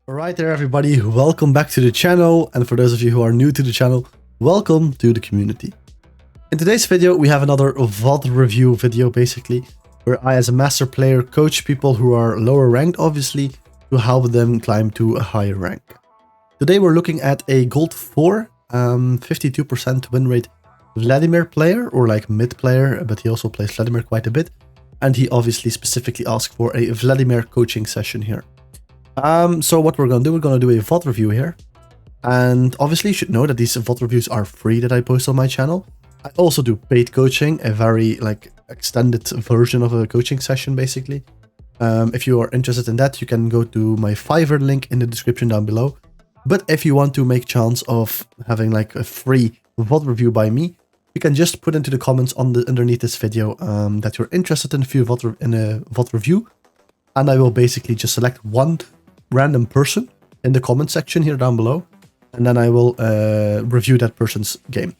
Alright there everybody, welcome back to the channel, and for those of you who are new to the channel, welcome to the community. In today's video we have another VOD review video basically, where I as a master player coach people who are lower ranked obviously to help them climb to a higher rank. Today we're looking at a Gold 4, 52% win rate Vladimir player, or like mid player, but he also plays Vladimir quite a bit, and he obviously specifically asked for a Vladimir coaching session here. So what we're gonna do, a VOD review here. And obviously you should know that these VOD reviews are free that I post on my channel. I also do paid coaching, a very like extended version of a coaching session basically. If you are interested in that, you can go to my Fiverr link in the description down below. But if you want to make chance of having like a free VOD review by me, you can just put into the comments underneath this video that you're interested in a VOD review. And I will basically just select one random person in the comment section here down below, and then I will review that person's game.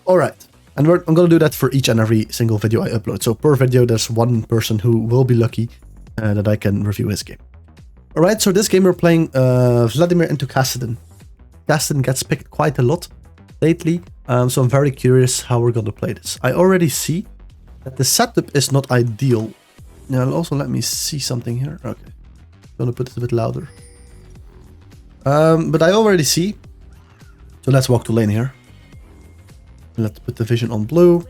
Alright, and I'm gonna do that for each and every single video I upload. So per video there's one person who will be lucky that I can review his game. Alright, so this game we're playing Vladimir into Kassadin. Kassadin gets picked quite a lot lately, so I'm very curious how we're gonna play this. I already see that the setup is not ideal. Now also let me see something here. Okay. Gonna put it a bit louder. But I already see. So let's walk to lane here. Let's put the vision on blue.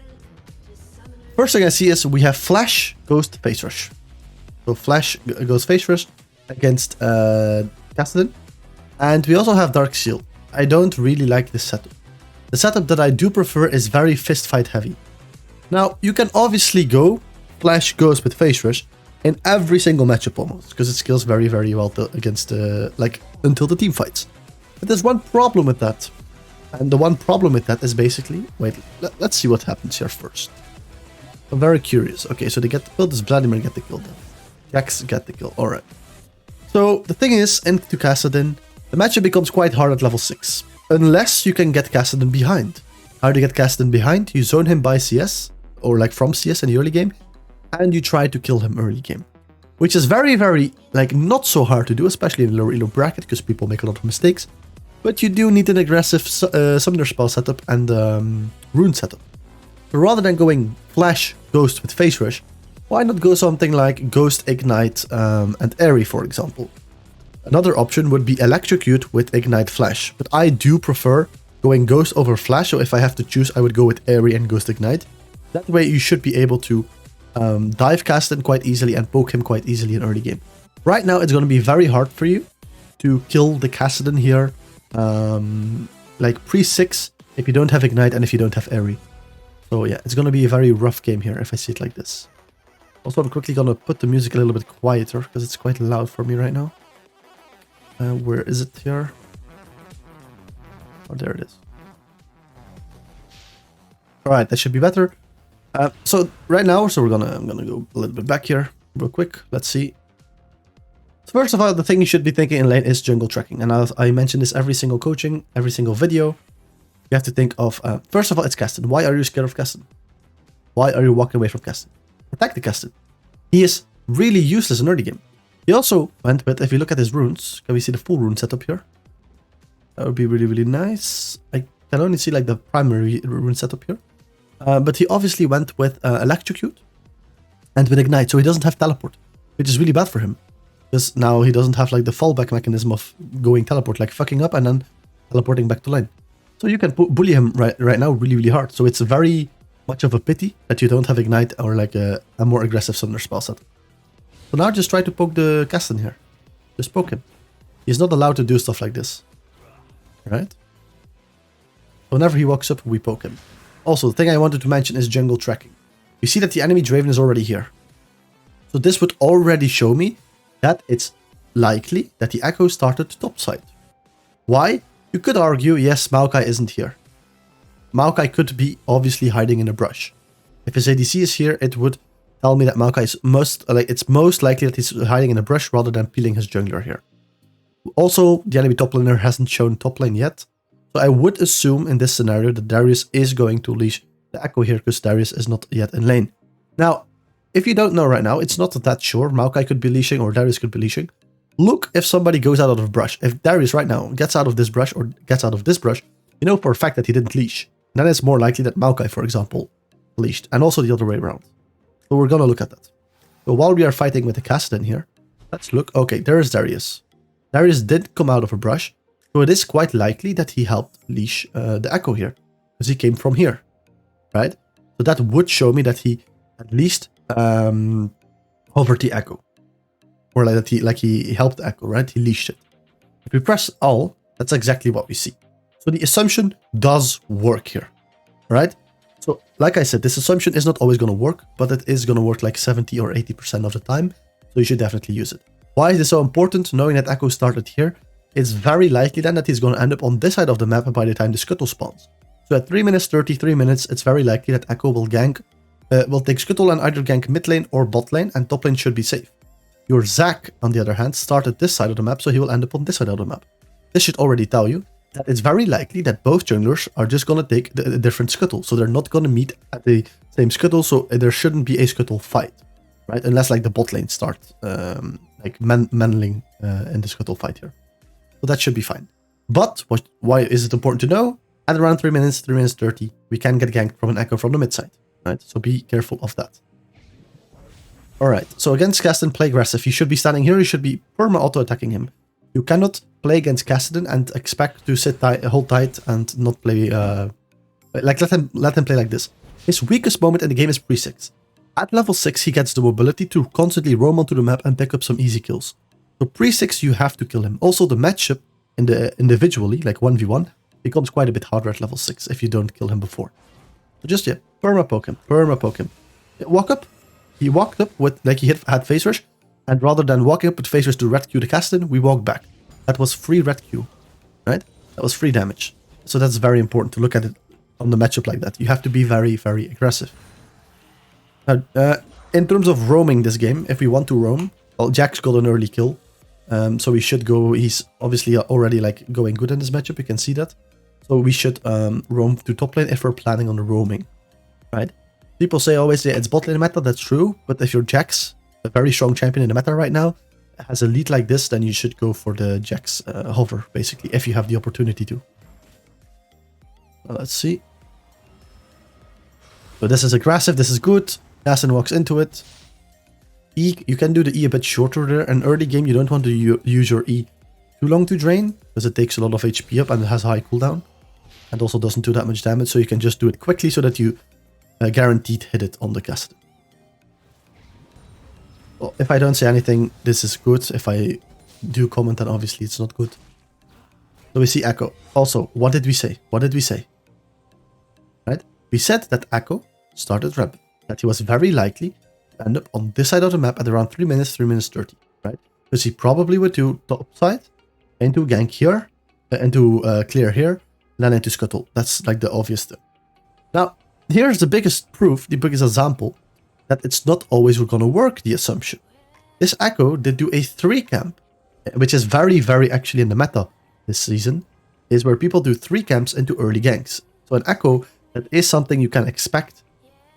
First thing I see is we have Flash, Ghost, Face Rush. So Flash goes Face Rush against Kassadin. And we also have Dark Seal. I don't really like this setup. The setup that I do prefer is very fist fight heavy. Now you can obviously go Flash Ghost with Face Rush in every single matchup almost, because it scales very, very well against, like, until the team fights. But there's one problem with that. And the one problem with that is basically, wait, let's see what happens here first. I'm very curious. Okay, so they get the kill, does Vladimir get the kill then? Jax get the kill, alright. So the thing is, into Kassadin, the matchup becomes quite hard at level 6. Unless you can get Kassadin behind. How do you get Kassadin behind? You zone him by CS, or like from CS in the early game, and you try to kill him early game, which is very, very, like, not so hard to do, especially in the lower elo bracket, because people make a lot of mistakes. But you do need an aggressive summoner spell setup and rune setup. So rather than going Flash Ghost with Face Rush, why not go something like Ghost Ignite and Airy, for example? Another option would be Electrocute with Ignite Flash, but I do prefer going Ghost over Flash, so if I have to choose, I would go with Airy and Ghost Ignite. That way you should be able to dive Kassadin quite easily and poke him quite easily in early game. Right now it's going to be very hard for you to kill the Kassadin here, like pre-6 if you don't have Ignite and if you don't have Airy. So yeah, it's going to be a very rough game here if I see it like this. Also, I'm quickly going to put the music a little bit quieter because it's quite loud for me right now. Where is it here? Oh, there it is. Alright, that should be better. So right now, I'm gonna go a little bit back here real quick. Let's see. So first of all, the thing you should be thinking in lane is jungle tracking, and I mention this every single coaching, every single video. You have to think of first of all, it's Kassadin. Why are you scared of Kassadin? Why are you walking away from Kassadin? Attack the Kassadin. He is really useless in early game. He also went with, if you look at his runes, can we see the full rune setup here? That would be really, really nice. I can only see like the primary rune setup here. But he obviously went with Electrocute and with Ignite, so he doesn't have Teleport, which is really bad for him. Because now he doesn't have like the fallback mechanism of going Teleport, like fucking up and then teleporting back to lane. So you can bully him right now really, really hard. So it's very much of a pity that you don't have Ignite or like a more aggressive summoner spell set. So now just try to poke the Kassadin here. Just poke him. He's not allowed to do stuff like this. Right? Whenever he walks up, we poke him. Also, the thing I wanted to mention is jungle tracking. You see that the enemy Draven is already here. So this would already show me that it's likely that the Echo started topside. Why? You could argue, yes, Maokai isn't here. Maokai could be obviously hiding in a brush. If his ADC is here, it would tell me that Maokai is it's most likely that he's hiding in a brush rather than peeling his jungler here. Also, the enemy top laner hasn't shown top lane yet. So I would assume in this scenario that Darius is going to leash the Echo here because Darius is not yet in lane. Now, if you don't know right now, it's not that sure. Maokai could be leashing or Darius could be leashing. look if somebody goes out of the brush. If Darius right now gets out of this brush or gets out of this brush, you know for a fact that he didn't leash. Then it's more likely that Maokai, for example, leashed, and also the other way around. So we're gonna look at that. So while we are fighting with the Kassadin here, let's look. Okay, there is Darius. Darius did come out of a brush, so it is quite likely that he helped leash the Echo here, because he came from here, right? So that would show me that he at least hovered the Echo, or like that he helped the Echo, right? He leashed it. If we press all, that's exactly what we see. So the assumption does work here, right? So like I said, this assumption is not always going to work, but it is going to work like 70 or 80% of the time. So you should definitely use it. Why is this so important? Knowing that Echo started here, it's very likely then that he's going to end up on this side of the map by the time the Scuttle spawns. So at 3 minutes 30, 3 minutes, it's very likely that Echo will gank, will take Scuttle and either gank mid lane or bot lane, and top lane should be safe. Your Zac, on the other hand, started this side of the map, so he will end up on this side of the map. This should already tell you that it's very likely that both junglers are just going to take a different Scuttle. So they're not going to meet at the same Scuttle, so there shouldn't be a Scuttle fight, right? Unless like the bot lane starts like manling in the Scuttle fight here. So that should be fine. But why is it important to know? At around 3 minutes 30, we can get ganked from an Echo from the mid side, right? So be careful of that. Alright, so against Kassadin, play aggressive. You should be standing here, you should be perma auto-attacking him. You cannot play against Kassadin and expect to sit tight, hold tight and not play, like let him play like this. His weakest moment in the game is pre-6. At level 6, he gets the mobility to constantly roam onto the map and pick up some easy kills. So pre-6, you have to kill him. Also, the matchup in the individually, like 1v1, becomes quite a bit harder at level 6 if you don't kill him before. So just, yeah, perma poke him. Walk up. He walked up with, like he had face rush, and rather than walking up with face rush to red Q the Kassadin, we walked back. That was free red Q, right? That was free damage. So that's very important to look at it on the matchup like that. You have to be very, very aggressive. Now, in terms of roaming this game, if we want to roam, well, Jack's got an early kill. So we should go, he's obviously already like going good in this matchup, you can see that. So we should roam to top lane if we're planning on the roaming, right? People say always, yeah, it's bot lane meta, that's true. But if your Jax, a very strong champion in the meta right now, has a lead like this, then you should go for the Jax hover, basically, if you have the opportunity to. Let's see. So this is aggressive, this is good. Kassadin walks into it. E, you can do the E a bit shorter there. In early game, you don't want to use your E too long to drain, because it takes a lot of HP up and it has high cooldown. And also doesn't do that much damage, so you can just do it quickly so that you guaranteed hit it on the Kassadin. Well, if I don't say anything, this is good. If I do comment, then obviously it's not good. So we see Echo. Also, what did we say? Right? We said that Echo started Rebel. That he was very likely to end up on this side of the map at around 3 minutes 30, right? Because he probably would do top side, into gank here, into clear here, and then into Scuttle. That's like the obvious thing. Now, here's the biggest proof, the biggest example, that it's not always going to work, the assumption. This Echo did do a 3 camp, which is very, very actually in the meta this season, is where people do 3 camps into early ganks. So an Echo, that is something you can expect,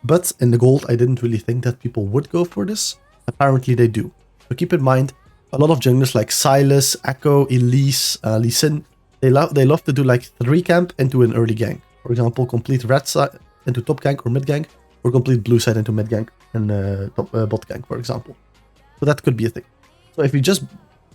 but in the gold, I didn't really think that people would go for this. Apparently they do. So keep in mind, a lot of junglers like Sylas, Echo, Elise, Lee Sin, they love to do like 3 camp into an early gank. For example, complete red side into top gank or mid gank, or complete blue side into mid gank and bot gank, for example. So that could be a thing. So if we just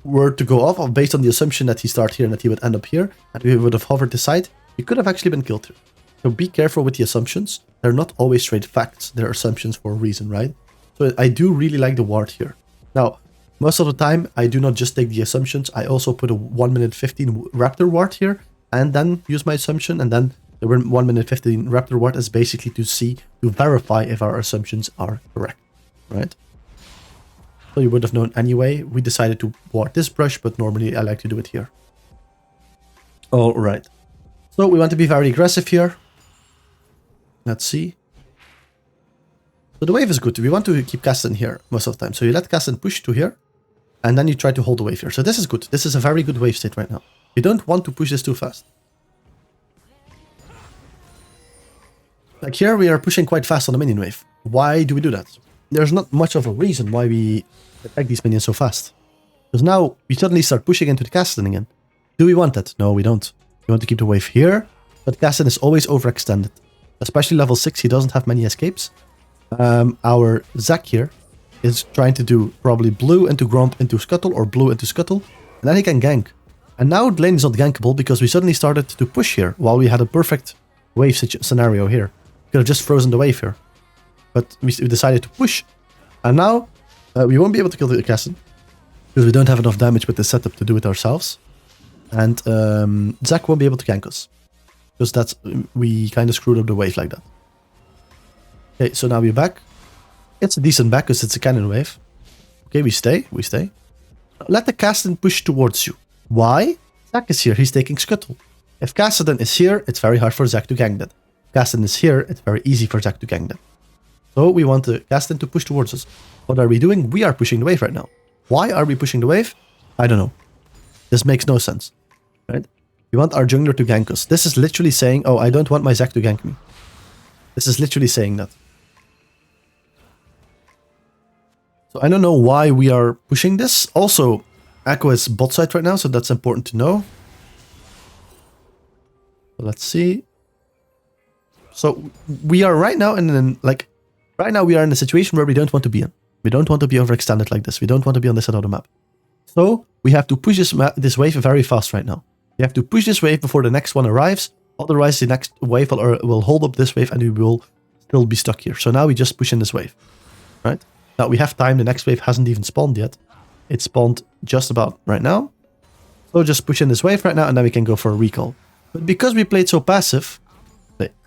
were to go off based on the assumption that he started here and that he would end up here, and we would have hovered the side, he could have actually been killed here. So be careful with the assumptions. They're not always straight facts. They're assumptions for a reason, right? So I do really like the ward here. Now, most of the time, I do not just take the assumptions. I also put a 1 minute 15 Raptor ward here, and then use my assumption, and then the 1 minute 15 Raptor ward is basically to verify if our assumptions are correct, right? So you would have known anyway. We decided to ward this brush, but normally I like to do it here. All right. So we want to be very aggressive here. Let's see. So the wave is good. We want to keep Kassadin here most of the time. So you let Kassadin push to here, and then you try to hold the wave here. So this is good. This is a very good wave state right now. You don't want to push this too fast. Like here, we are pushing quite fast on the minion wave. Why do we do that? There's not much of a reason why we attack these minions so fast. Because now we suddenly start pushing into the Kassadin again. Do we want that? No, we don't. We want to keep the wave here, but Kassadin is always overextended. Especially level 6, he doesn't have many escapes. Our Zac here is trying to do probably blue into Gromp into Scuttle or blue into Scuttle, and then he can gank. And now the lane is not gankable because we suddenly started to push here while we had a perfect wave scenario here. We could have just frozen the wave here. But we decided to push. And now we won't be able to kill the Kassadin because we don't have enough damage with the setup to do it ourselves. And Zac won't be able to gank us because we kind of screwed up the wave like that. Okay, so now we're back. It's a decent back because it's a cannon wave. Okay, we stay. Let the Kassadin push towards you. Why? Zac is here, he's taking Scuttle. If Kassadin is here, it's very hard for Zac to gank that. If Kassadin is here, it's very easy for Zac to gank that. So we want the Kassadin to push towards us. What are we doing? We are pushing the wave right now. Why are we pushing the wave? I don't know. This makes no sense. Right? We want our jungler to gank us. This is literally saying, oh, I don't want my Zac to gank me. This is literally saying that. So I don't know why we are pushing this. Also, Echo is bot side right now, so that's important to know. Let's see. So we are right now we are in a situation where we don't want to be in. We don't want to be overextended like this. We don't want to be on this side of the map. So we have to push this wave very fast right now. We have to push this wave before the next one arrives. Otherwise, the next wave will hold up this wave and we will still be stuck here. So now we just push in this wave, right? Now we have time. The next wave hasn't even spawned yet. It spawned just about right now. So just push in this wave right now and then we can go for a recall. But because we played so passive,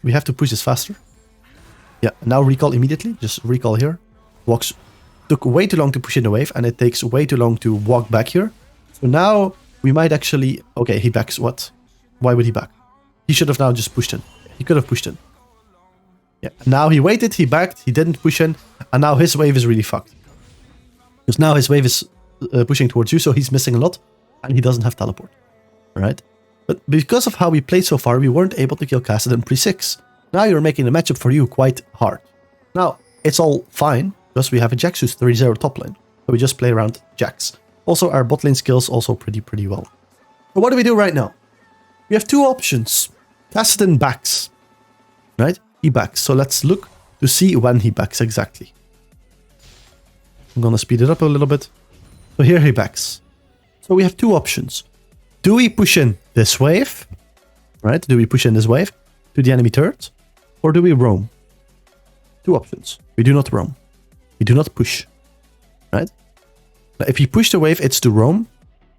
we have to push this faster. Yeah, now recall immediately. Just recall here. Took way too long to push in the wave and it takes way too long to walk back here. So now we might actually... Okay, he backs. What? Why would he back? He should have now just pushed in. He could have pushed in. Yeah, now he waited, he backed, he didn't push in, and now his wave is really fucked. Because now his wave is pushing towards you, so he's missing a lot, and he doesn't have teleport. Alright? But because of how we played so far, we weren't able to kill Kassadin pre-6. Now you're making the matchup for you quite hard. Now, it's all fine, because we have a Jax who's 3-0 top lane. So we just play around Jax. Also, our bot lane skills also pretty well. So what do we do right now? We have two options. Kassadin backs. Right? He backs. So let's look to see when he backs exactly. I'm gonna speed it up a little bit. So here he backs. So we have two options. Do we push in this wave? Right? Do we push in this wave to the enemy turret? Or do we roam? Two options. We do not roam. We do not push. Right? Now, if you push the wave, it's to roam.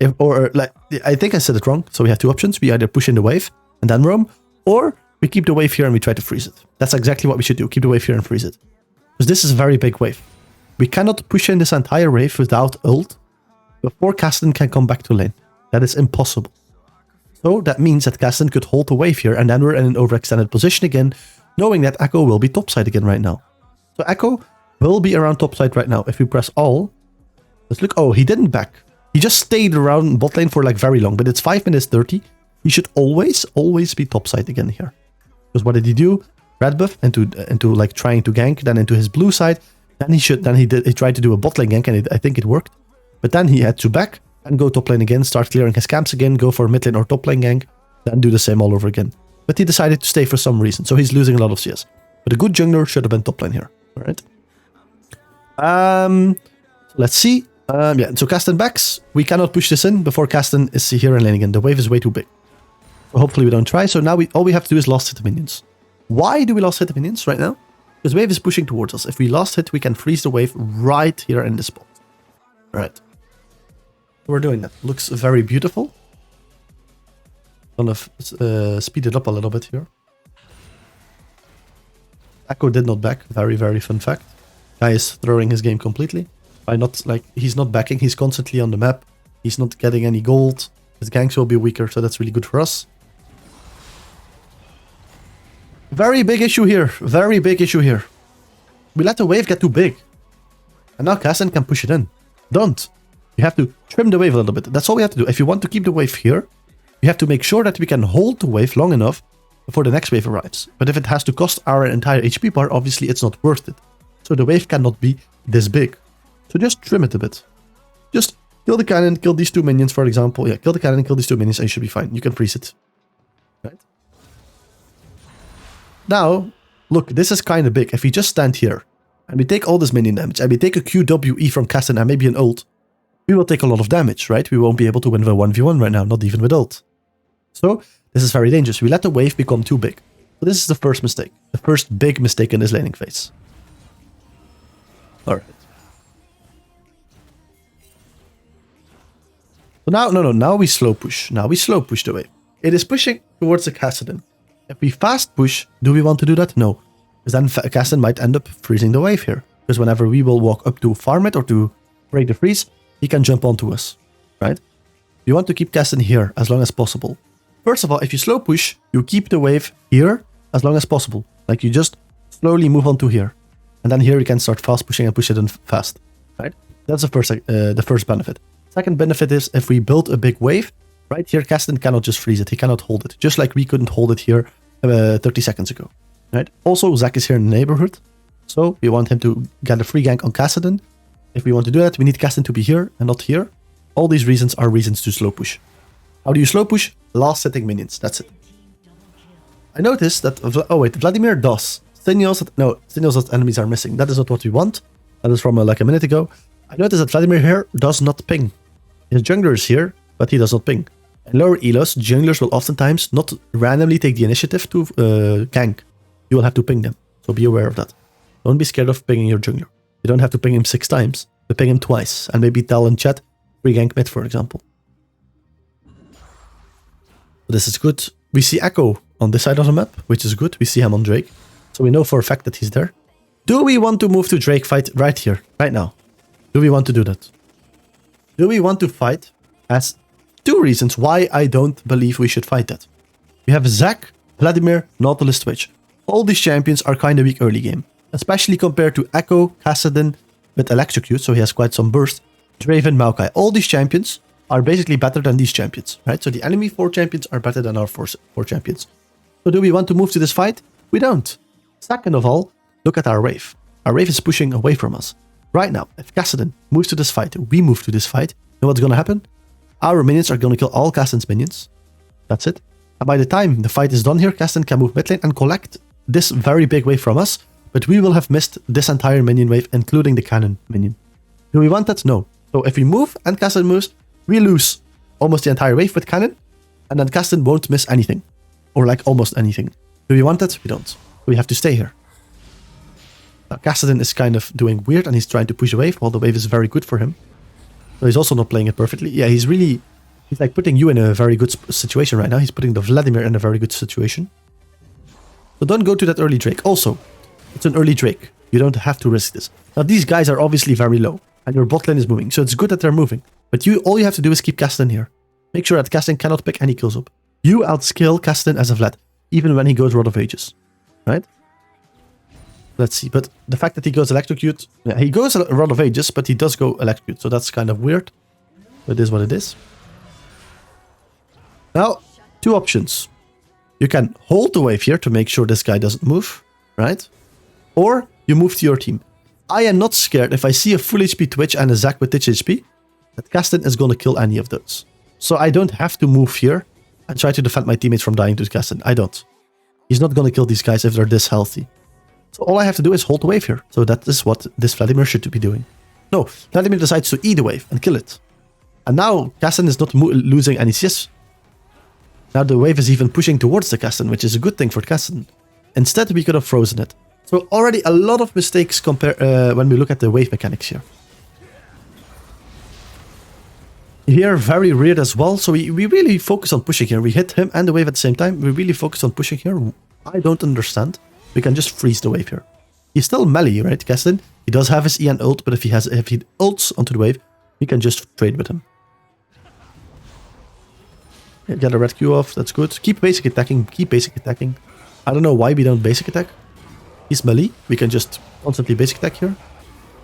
I think I said it wrong. So we have two options. We either push in the wave and then roam, or we keep the wave here and we try to freeze it. That's exactly what we should do. Keep the wave here and freeze it. Because this is a very big wave. We cannot push in this entire wave without ult before Kassadin can come back to lane. That is impossible. So that means that Kassadin could hold the wave here and then we're in an overextended position again, knowing that Echo will be topside again right now. So Echo will be around topside right now. If we press all, let's look. Oh, he didn't back. He just stayed around bot lane for like very long, but it's 5 minutes 30. He should always be topside again here. Because what did he do? Red buff into like trying to gank, then into his blue side. Then he tried to do a bot lane gank and I think it worked. But then he had to back and go top lane again, start clearing his camps again, go for mid lane or top lane gank, then do the same all over again. But he decided to stay for some reason, so he's losing a lot of CS. But a good jungler should have been top lane here. Alright. Let's see. Yeah, so Kassadin backs. We cannot push this in before Kassadin is here in lane again. The wave is way too big. So hopefully we don't try. So now all we have to do is last hit the minions. Why do we last hit the minions right now? Because wave is pushing towards us. If we last hit, we can freeze the wave right here in this spot. Alright. We're doing that. Looks very beautiful. Gonna speed it up a little bit here. Echo did not back. Very fun fact. Guy is throwing his game completely. He's not backing. He's constantly on the map. He's not getting any gold. His ganks will be weaker, so that's really good for us. Very big issue here. Very big issue here. We let the wave get too big. And now Kassadin can push it in. Don't. You have to trim the wave a little bit. That's all we have to do. If you want to keep the wave here, you have to make sure that we can hold the wave long enough before the next wave arrives. But if it has to cost our entire HP bar, obviously it's not worth it. So the wave cannot be this big. So just trim it a bit. Just Kill the cannon, kill these 2 minions, for example. Yeah, kill the cannon, kill these 2 minions, and you should be fine. You can freeze it. Right? Now, look, this is kind of big. If we just stand here, and we take all this minion damage, and we take a QWE from Kassadin and maybe an ult, we will take a lot of damage, right? We won't be able to win the 1v1 right now, not even with ult. So, this is very dangerous. We let the wave become too big. So this is the first mistake. The first big mistake in this laning phase. Alright. So now we slow push. Now we slow push the wave. It is pushing towards the Kassadin. If we fast push, do we want to do that? No. Because then Kassadin might end up freezing the wave here. Because whenever we will walk up to farm it or to break the freeze, he can jump onto us. Right? We want to keep Kassadin here as long as possible. First of all, if you slow push, you keep the wave here as long as possible. Like you just slowly move on to here. And then here you can start fast pushing and push it in fast. Right? That's the first benefit. Second benefit is if we build a big wave, right here Kassadin cannot just freeze it. He cannot hold it. Just like we couldn't hold it here 30 seconds ago. Right? Also, Zac is here in the neighborhood. So we want him to get a free gank on Kassadin. If we want to do that, we need Kassadin to be here and not here. All these reasons are reasons to slow push. How do you slow push? Last setting minions. That's it. I noticed that... Oh wait, Vladimir does. Signals that enemies are missing. That is not what we want. That is from like a minute ago. I noticed that Vladimir here does not ping. His jungler is here, but he does not ping. In lower elos, junglers will oftentimes not randomly take the initiative to gank. You will have to ping them. So be aware of that. Don't be scared of pinging your jungler. You don't have to ping him 6 times. But ping him twice. And maybe tell in chat, free gank mid, for example. This is good. We see Echo on this side of the map, which is good. We see him on Drake. So we know for a fact that he's there. Do we want to move to Drake fight right here, right now? Do we want to do that? Do we want to fight? As 2 reasons why I don't believe we should fight that. We have Zac, Vladimir, Nautilus, Twitch. All these champions are kind of weak early game. Especially compared to Echo, Kassadin with Electrocute, so he has quite some burst. Draven, Maokai. All these champions are basically better than these champions, right? So the enemy 4 champions are better than our 4 champions. So do we want to move to this fight? We don't. Second of all, look at our wave. Our wave is pushing away from us. Right now, if Kassadin moves to this fight, we move to this fight, you know what's going to happen? Our minions are going to kill all Kassadin's minions. That's it. And by the time the fight is done here, Kassadin can move mid lane and collect this very big wave from us, but we will have missed this entire minion wave, including the cannon minion. Do we want that? No. So if we move and Kassadin moves, we lose almost the entire wave with cannon, and then Kassadin won't miss anything. Or like almost anything. Do we want that? We don't. We have to stay here. Now, Kassadin is kind of doing weird and he's trying to push a wave while the wave is very good for him. So he's also not playing it perfectly. Yeah, he's like putting you in a very good situation right now. He's putting the Vladimir in a very good situation. So don't go to that early Drake. Also, it's an early Drake. You don't have to risk this. Now these guys are obviously very low and your bot lane is moving. So it's good that they're moving. But all you have to do is keep Kassadin here. Make sure that Kassadin cannot pick any kills up. You outskill Kassadin as a Vlad, even when he goes Rod of Ages. Right? Let's see, but the fact that he goes Electrocute, yeah, he goes Rod of Ages, but he does go Electrocute, so that's kind of weird. But it is what it is. Now, 2 options. You can hold the wave here to make sure this guy doesn't move, right? Or you move to your team. I am not scared if I see a full HP Twitch and a Zac with Twitch HP, that Kassadin is going to kill any of those. So I don't have to move here and try to defend my teammates from dying to Kassadin. I don't. He's not going to kill these guys if they're this healthy. So all I have to do is hold the wave here. So that is what this Vladimir should be doing. No, Vladimir decides to eat the wave and kill it. And now Kassadin is not losing any CS. Now the wave is even pushing towards the Kassadin, which is a good thing for Kassadin. Instead, we could have frozen it. So already a lot of mistakes when we look at the wave mechanics here. Here, very weird as well. So we really focus on pushing here. We hit him and the wave at the same time. We really focus on pushing here. I don't understand. We can just freeze the wave here. He's still melee, right, Kassadin? He does have his E and ult, but if he ults onto the wave, we can just trade with him. Yeah, get a red Q off, that's good. Keep basic attacking, I don't know why we don't basic attack. He's melee, we can just constantly basic attack here.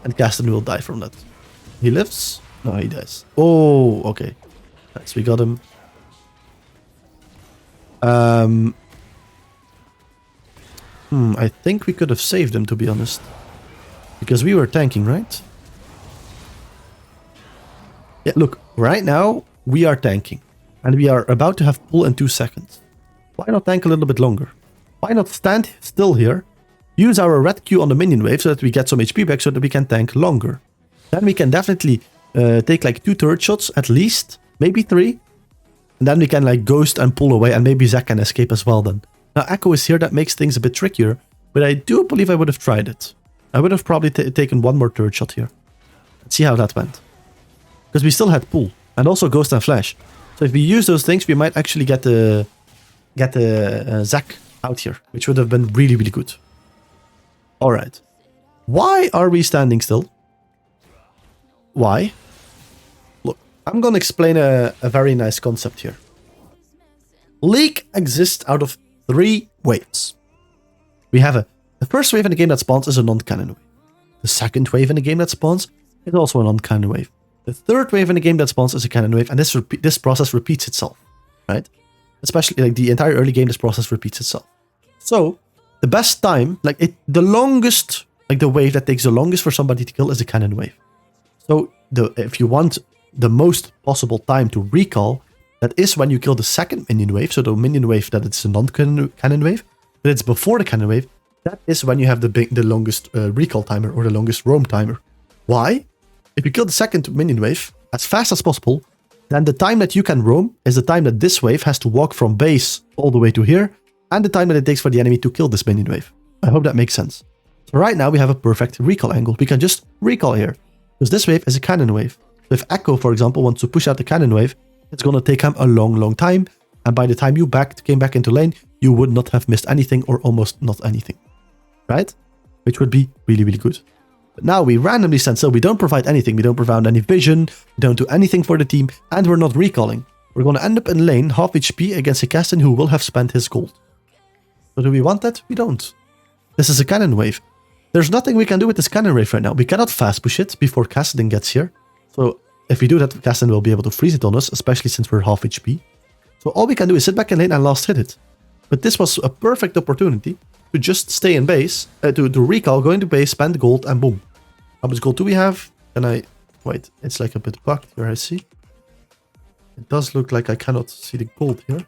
And Kassadin will die from that. He lives? No, he dies. Oh, okay. Nice, we got him. I think we could have saved him, to be honest. Because we were tanking, right? Yeah, look, right now we are tanking. And we are about to have pull in 2 seconds. Why not tank a little bit longer? Why not stand still here, use our red Q on the minion wave so that we get some HP back so that we can tank longer. Then we can definitely take like 2 turret shots at least, maybe 3. And then we can like ghost and pull away and maybe Zac can escape as well then. Now Echo is here, that makes things a bit trickier, but I do believe I would have tried it. I would have probably taken 1 more turret shot here. Let's see how that went. Because we still had pull and also ghost and flash. So if we use those things, we might actually get the Zac out here, which would have been really, really good. All right. Why are we standing still? Why? Look, I'm going to explain a very nice concept here. League exists out of 3 waves. We have the first wave in the game that spawns is a non-cannon wave. The second wave in the game that spawns is also a non-cannon wave. The third wave in the game that spawns is a cannon wave, and this process repeats itself, right? Especially like the entire early game, this process repeats itself. So the best time, the longest, like the wave that takes the longest for somebody to kill is a cannon wave. So if you want the most possible time to recall, that is when you kill the second minion wave. So the minion wave that it's a non-cannon wave, but it's before the cannon wave. That is when you have the longest recall timer or the longest roam timer. Why? If you kill the second minion wave as fast as possible, then the time that you can roam is the time that this wave has to walk from base all the way to here, and the time that it takes for the enemy to kill this minion wave. I hope that makes sense. So right now we have a perfect recall angle. We can just recall here, because this wave is a cannon wave. So if Echo, for example, wants to push out the cannon wave, it's going to take him a long, long time, and by the time you came back into lane, you would not have missed anything or almost not anything, right? Which would be really, really good. But now we randomly stand still. We don't provide anything. We don't provide any vision. We don't do anything for the team. And we're not recalling. We're going to end up in lane half HP against a Kassadin who will have spent his gold. So do we want that? We don't. This is a cannon wave. There's nothing we can do with this cannon wave right now. We cannot fast push it before Kassadin gets here. So if we do that, Kassadin will be able to freeze it on us, especially since we're half HP. So all we can do is sit back in lane and last hit it. But this was a perfect opportunity to just stay in base, to recall, go into base, spend gold, and boom. How much gold do we have? Wait, it's like a bit bugged here, I see. It does look like I cannot see the gold here.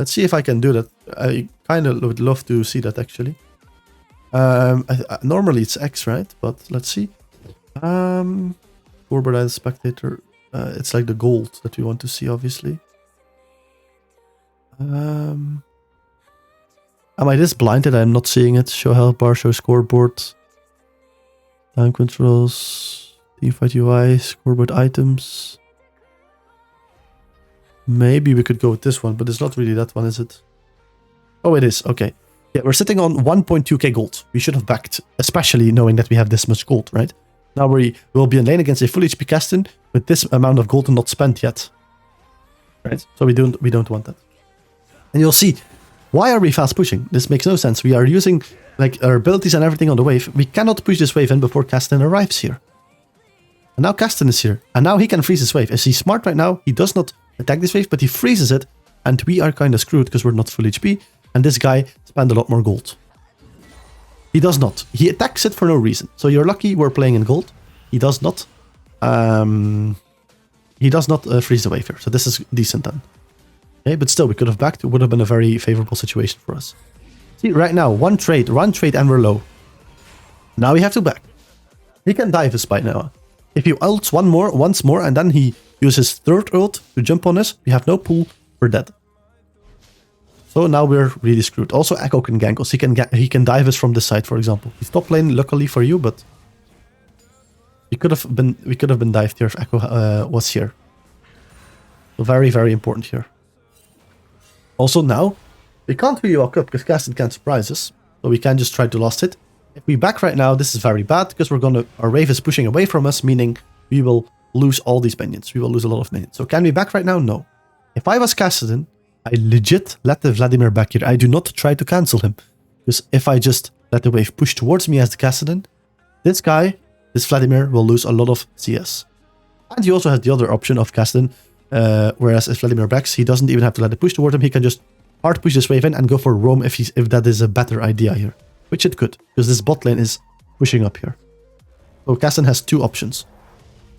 Let's see if I can do that. I kind of would love to see that, actually. Normally it's X, right? But let's see. Forward as spectator. It's like the gold that we want to see, obviously. Am I this blinded? I'm not seeing it. Show health bar, show scoreboard. Time controls. Teamfight UI, scoreboard items. Maybe we could go with this one, but it's not really that one, is it? Oh, it is. Okay. Yeah, we're sitting on 1.2k gold. We should have backed, especially knowing that we have this much gold, right? Now we will be in lane against a full HP Kassadin with this amount of gold not spent yet. Right? So we don't want that. And you'll see, why are we fast pushing? This makes no sense. We are using like our abilities and everything on the wave. We cannot push this wave in before Kassadin arrives here. And now Kassadin is here. And now he can freeze this wave. Is he smart right now? He does not attack this wave, but he freezes it. And we are kind of screwed because we're not full HP. And this guy spent a lot more gold. He does not. He attacks it for no reason. So you're lucky we're playing in gold. He does not. Freeze the wave here. So this is decent then. Okay, but still, we could have backed. It would have been a very favorable situation for us. See, right now, one trade, and we're low. Now we have to back. He can dive us by now. If he ults once more, and then he uses third ult to jump on us, we have no pull, we're dead. So now we're really screwed. Also, Echo can gank us. He can dive us from this side, for example. He's top lane, luckily for you, but we could have been dived here if Echo was here. So very, very important here. Also now, we can't really walk up because Kassadin can't surprise us. So we can just try to last hit. If we back right now, this is very bad because our wave is pushing away from us, meaning we will lose all these minions. We will lose a lot of minions. So can we back right now? No. If I was Kassadin, I legit let the Vladimir back here. I do not try to cancel him. Because if I just let the wave push towards me as the Kassadin, this Vladimir will lose a lot of CS. And he also has the other option of Kassadin. Whereas if Vladimir backs, he doesn't even have to let it push toward him. He can just hard push this wave in and go for roam if that is a better idea here. Which it could, because this bot lane is pushing up here. So Kassadin has two options.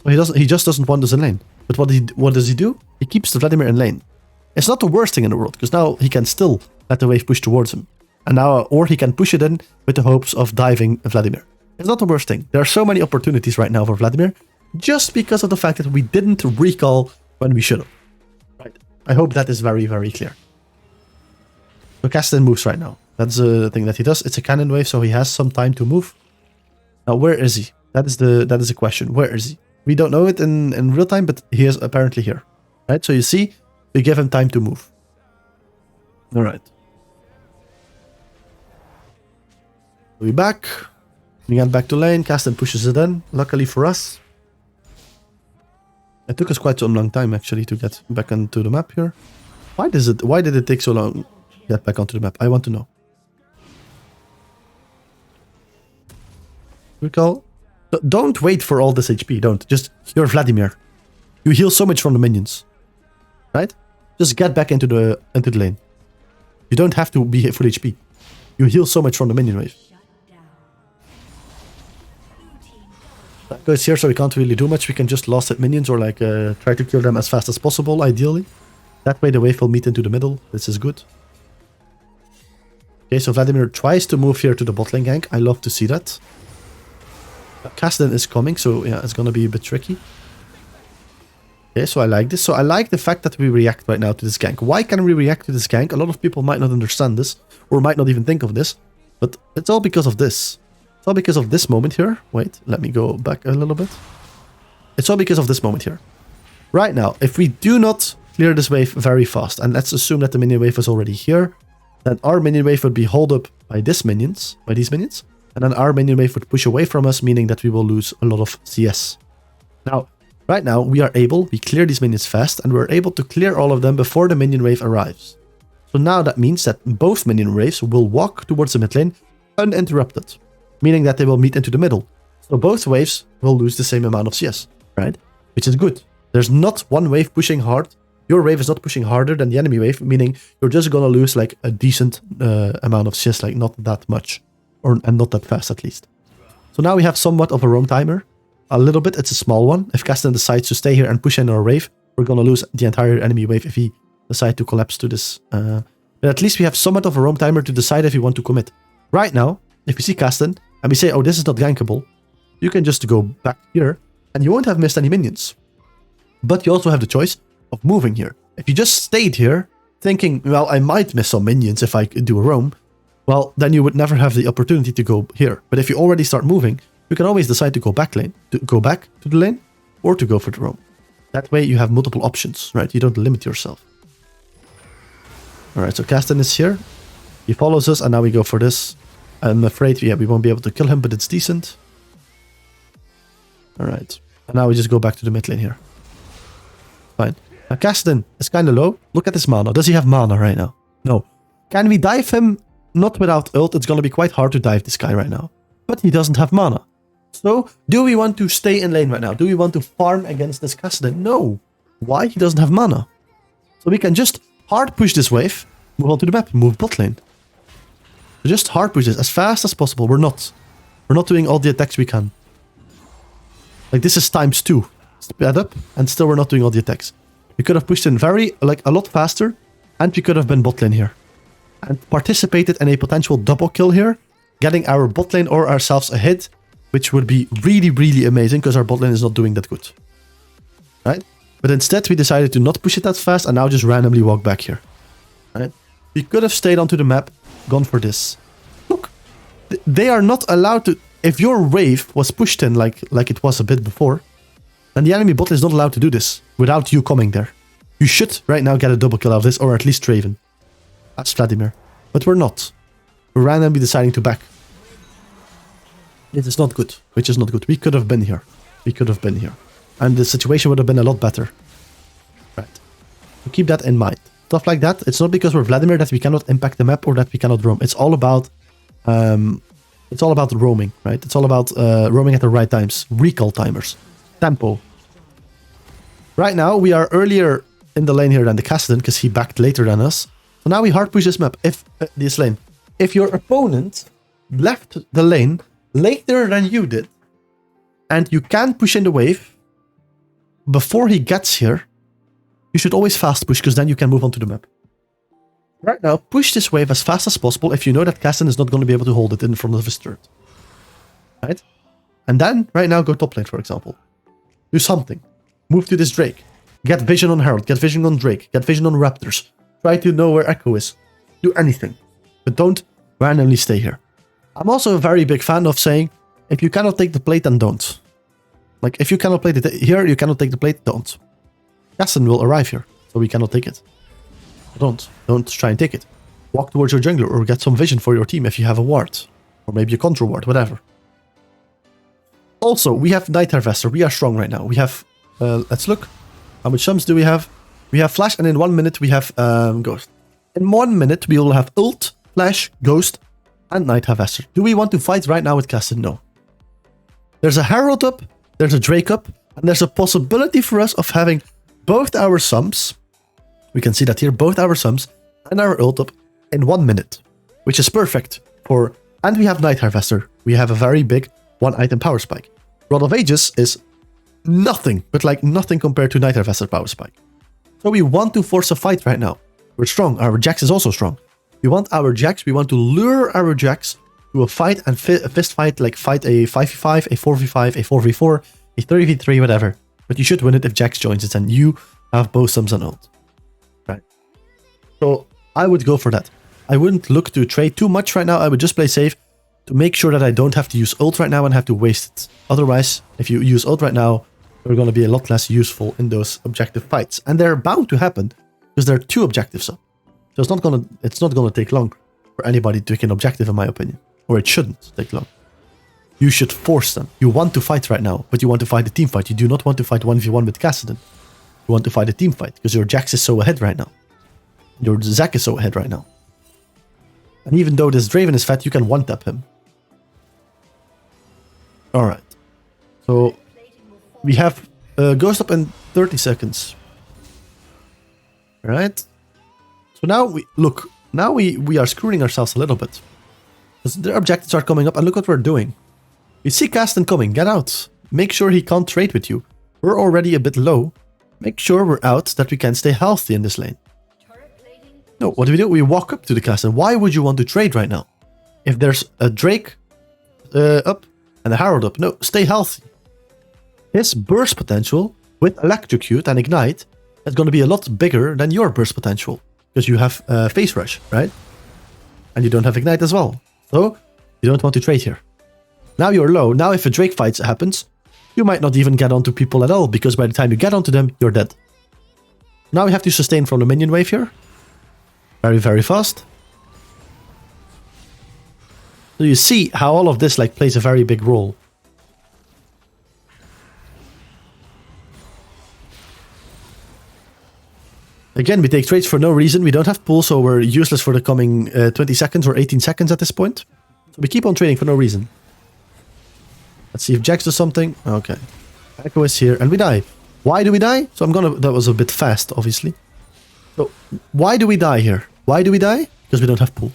So he just doesn't want us in lane. But what does he do? He keeps the Vladimir in lane. It's not the worst thing in the world, because now he can still let the wave push towards him. And now, or he can push it in with the hopes of diving Vladimir. It's not the worst thing. There are so many opportunities right now for Vladimir, just because of the fact that we didn't recall when we should have. Right. I hope that is very, very clear. So Kassadin moves right now. That's the thing that he does. It's a cannon wave, so he has some time to move. Now, where is he? That is the question. Where is he? We don't know it in real time, but he is apparently here. Right? So you see, we give him time to move. Alright. We back. We get back to lane. Kassadin pushes it in. Luckily for us. It took us quite a long time actually to get back onto the map here. Why did it take so long to get back onto the map? I want to know. Recall. Don't wait for all this HP. Don't. Just, you're Vladimir. You heal so much from the minions. Right? Just get back into the lane. You don't have to be full HP. You heal so much from the minion wave. That goes here, so we can't really do much. We can just last hit minions or like try to kill them as fast as possible, ideally. That way the wave will meet into the middle. This is good. Okay, so Vladimir tries to move here to the bot lane gank. I love to see that. Kassadin is coming, so yeah, it's gonna be a bit tricky. Okay, so I like this. So I like the fact that we react right now to this gank. Why can we react to this gank? A lot of people might not understand this, or might not even think of this, but it's all because of this. It's all because of this moment here. Wait, let me go back a little bit. It's all because of this moment here. Right now, if we do not clear this wave very fast, and let's assume that the minion wave is already here, then our minion wave would be held up by these minions, and then our minion wave would push away from us, meaning that we will lose a lot of CS. Now, right now, we clear these minions fast, and we're able to clear all of them before the minion wave arrives. So now that means that both minion waves will walk towards the mid lane uninterrupted, meaning that they will meet into the middle. So both waves will lose the same amount of CS, right? Which is good. There's not one wave pushing hard. Your wave is not pushing harder than the enemy wave, meaning you're just gonna lose like a decent amount of CS, like not that much. And not that fast, at least. So now we have somewhat of a roam timer. A little bit, it's a small one. If Kassadin decides to stay here and push in our wave, we're gonna lose the entire enemy wave if he decides to collapse to this. But at least we have somewhat of a roam timer to decide if we want to commit. Right now, if we see Kassadin, and we say, oh, this is not gankable, you can just go back here, and you won't have missed any minions. But you also have the choice of moving here. If you just stayed here, thinking, well, I might miss some minions if I do a roam, well, then you would never have the opportunity to go here. But if you already start moving, you can always decide to go back to the lane, or to go for the roam. That way you have multiple options, right? You don't limit yourself. Alright, so Kassadin is here. He follows us, and now we go for this. I'm afraid we won't be able to kill him, but it's decent. Alright. And now we just go back to the mid lane here. Fine. Now Kassadin is kind of low. Look at his mana. Does he have mana right now? No. Can we dive him? Not without ult. It's going to be quite hard to dive this guy right now. But he doesn't have mana. So, do we want to stay in lane right now? Do we want to farm against this Kassadin? No. Why? He doesn't have mana. So we can just hard push this wave, move on to the map, move bot lane. So just hard push this as fast as possible. We're not doing all the attacks we can. Like this is ×2. Sped up, and still we're not doing all the attacks. We could have pushed in a lot faster, and we could have been bot lane here. And participated in a potential double kill here, getting our bot lane or ourselves a hit, which would be really, really amazing, because our bot lane is not doing that good. Right? But instead, we decided to not push it that fast, and now just randomly walk back here. Right? We could have stayed onto the map, gone for this. Look, they are not allowed to... If your wave was pushed in like it was a bit before, then the enemy bot lane is not allowed to do this without you coming there. You should right now get a double kill out of this, or at least Draven. That's Vladimir. But we're not. We're randomly deciding to back. It is not good. Which is not good. We could have been here. And the situation would have been a lot better. Right. So keep that in mind. Stuff like that. It's not because we're Vladimir that we cannot impact the map or that we cannot roam. It's all about roaming, right? It's all about roaming at the right times. Recall timers. Tempo. Right now, we are earlier in the lane here than the Kassadin because he backed later than us. So now we hard push this map, this lane. If your opponent left the lane later than you did, and you can push in the wave. Before he gets here, you should always fast push, because then you can move on to the map. Right now, push this wave as fast as possible if you know that Kassadin is not going to be able to hold it in front of his turret. Right? And then, right now, go top lane, for example. Do something. Move to this Drake. Get vision on Herald. Get vision on Drake. Get vision on Raptors. Try to know where Echo is. Do anything. But don't randomly stay here. I'm also a very big fan of saying, if you cannot take the plate, then don't. Like, if you cannot play it here, you cannot take the plate, don't. Kassadin will arrive here, so we cannot take it. Don't try and take it. Walk towards your jungler or get some vision for your team if you have a ward. Or maybe a control ward, whatever. Also, we have Night Harvester. We are strong right now. We have, let's look. How much sums do we have? We have Flash, and in 1 minute we have Ghost. In 1 minute we will have Ult, Flash, Ghost, and Night Harvester. Do we want to fight right now with Kassadin? No. There's a Herald up, there's a Drake up, and there's a possibility for us of having both our sums. We can see that here, both our sums and our ult up in 1 minute, which is perfect for, and we have Night Harvester. We have a very big 1-item power spike. Rod of Ages is nothing, but like nothing compared to Night Harvester power spike. So we want to force a fight right now. We're strong, our Jax is also strong. We want our Jax, we want to lure our Jax to a fight and a fist fight, like fight a 5v5, a 4v5, a 4v4, a 3v3, whatever. But you should win it if Jax joins it and you have both sums and ult. So I would go for that. I wouldn't look to trade too much right now. I would just play safe to make sure that I don't have to use ult right now and have to waste it. Otherwise, if you use ult right now, you're going to be a lot less useful in those objective fights. And they're bound to happen because there are 2 objectives up. So it's not gonna take long for anybody to take an objective, in my opinion. Or it shouldn't take long. You should force them. You want to fight right now, but you want to fight a team fight. You do not want to fight 1v1 with Kassadin. You want to fight a team fight because your Jax is so ahead right now. Your Zac is so ahead right now. And even though this Draven is fat, you can one-tap him. Alright. So, we have Ghost up in 30 seconds. Alright. So now we are screwing ourselves a little bit. Because their objectives are coming up, and look what we're doing. You see Kassadin coming, get out. Make sure he can't trade with you. We're already a bit low. Make sure we're out, that we can stay healthy in this lane. No, what do? We walk up to the Kassadin. Why would you want to trade right now? If there's a Drake up and a Herald up. No, stay healthy. His burst potential with Electrocute and Ignite is going to be a lot bigger than your burst potential. Because you have Phase Rush, right? And you don't have Ignite as well. So, you don't want to trade here. Now you're low. Now if a Drake fight happens, you might not even get onto people at all. Because by the time you get onto them, you're dead. Now we have to sustain from the minion wave here. Very, very fast. So you see how all of this like plays a very big role. Again, we take trades for no reason. We don't have pull, so we're useless for the coming 20 seconds or 18 seconds at this point. So we keep on trading for no reason. Let's see if Jax does something. Okay. Echo is here, and we die. Why do we die? So that was a bit fast, obviously. So, why do we die here? Why do we die? Because we don't have pull.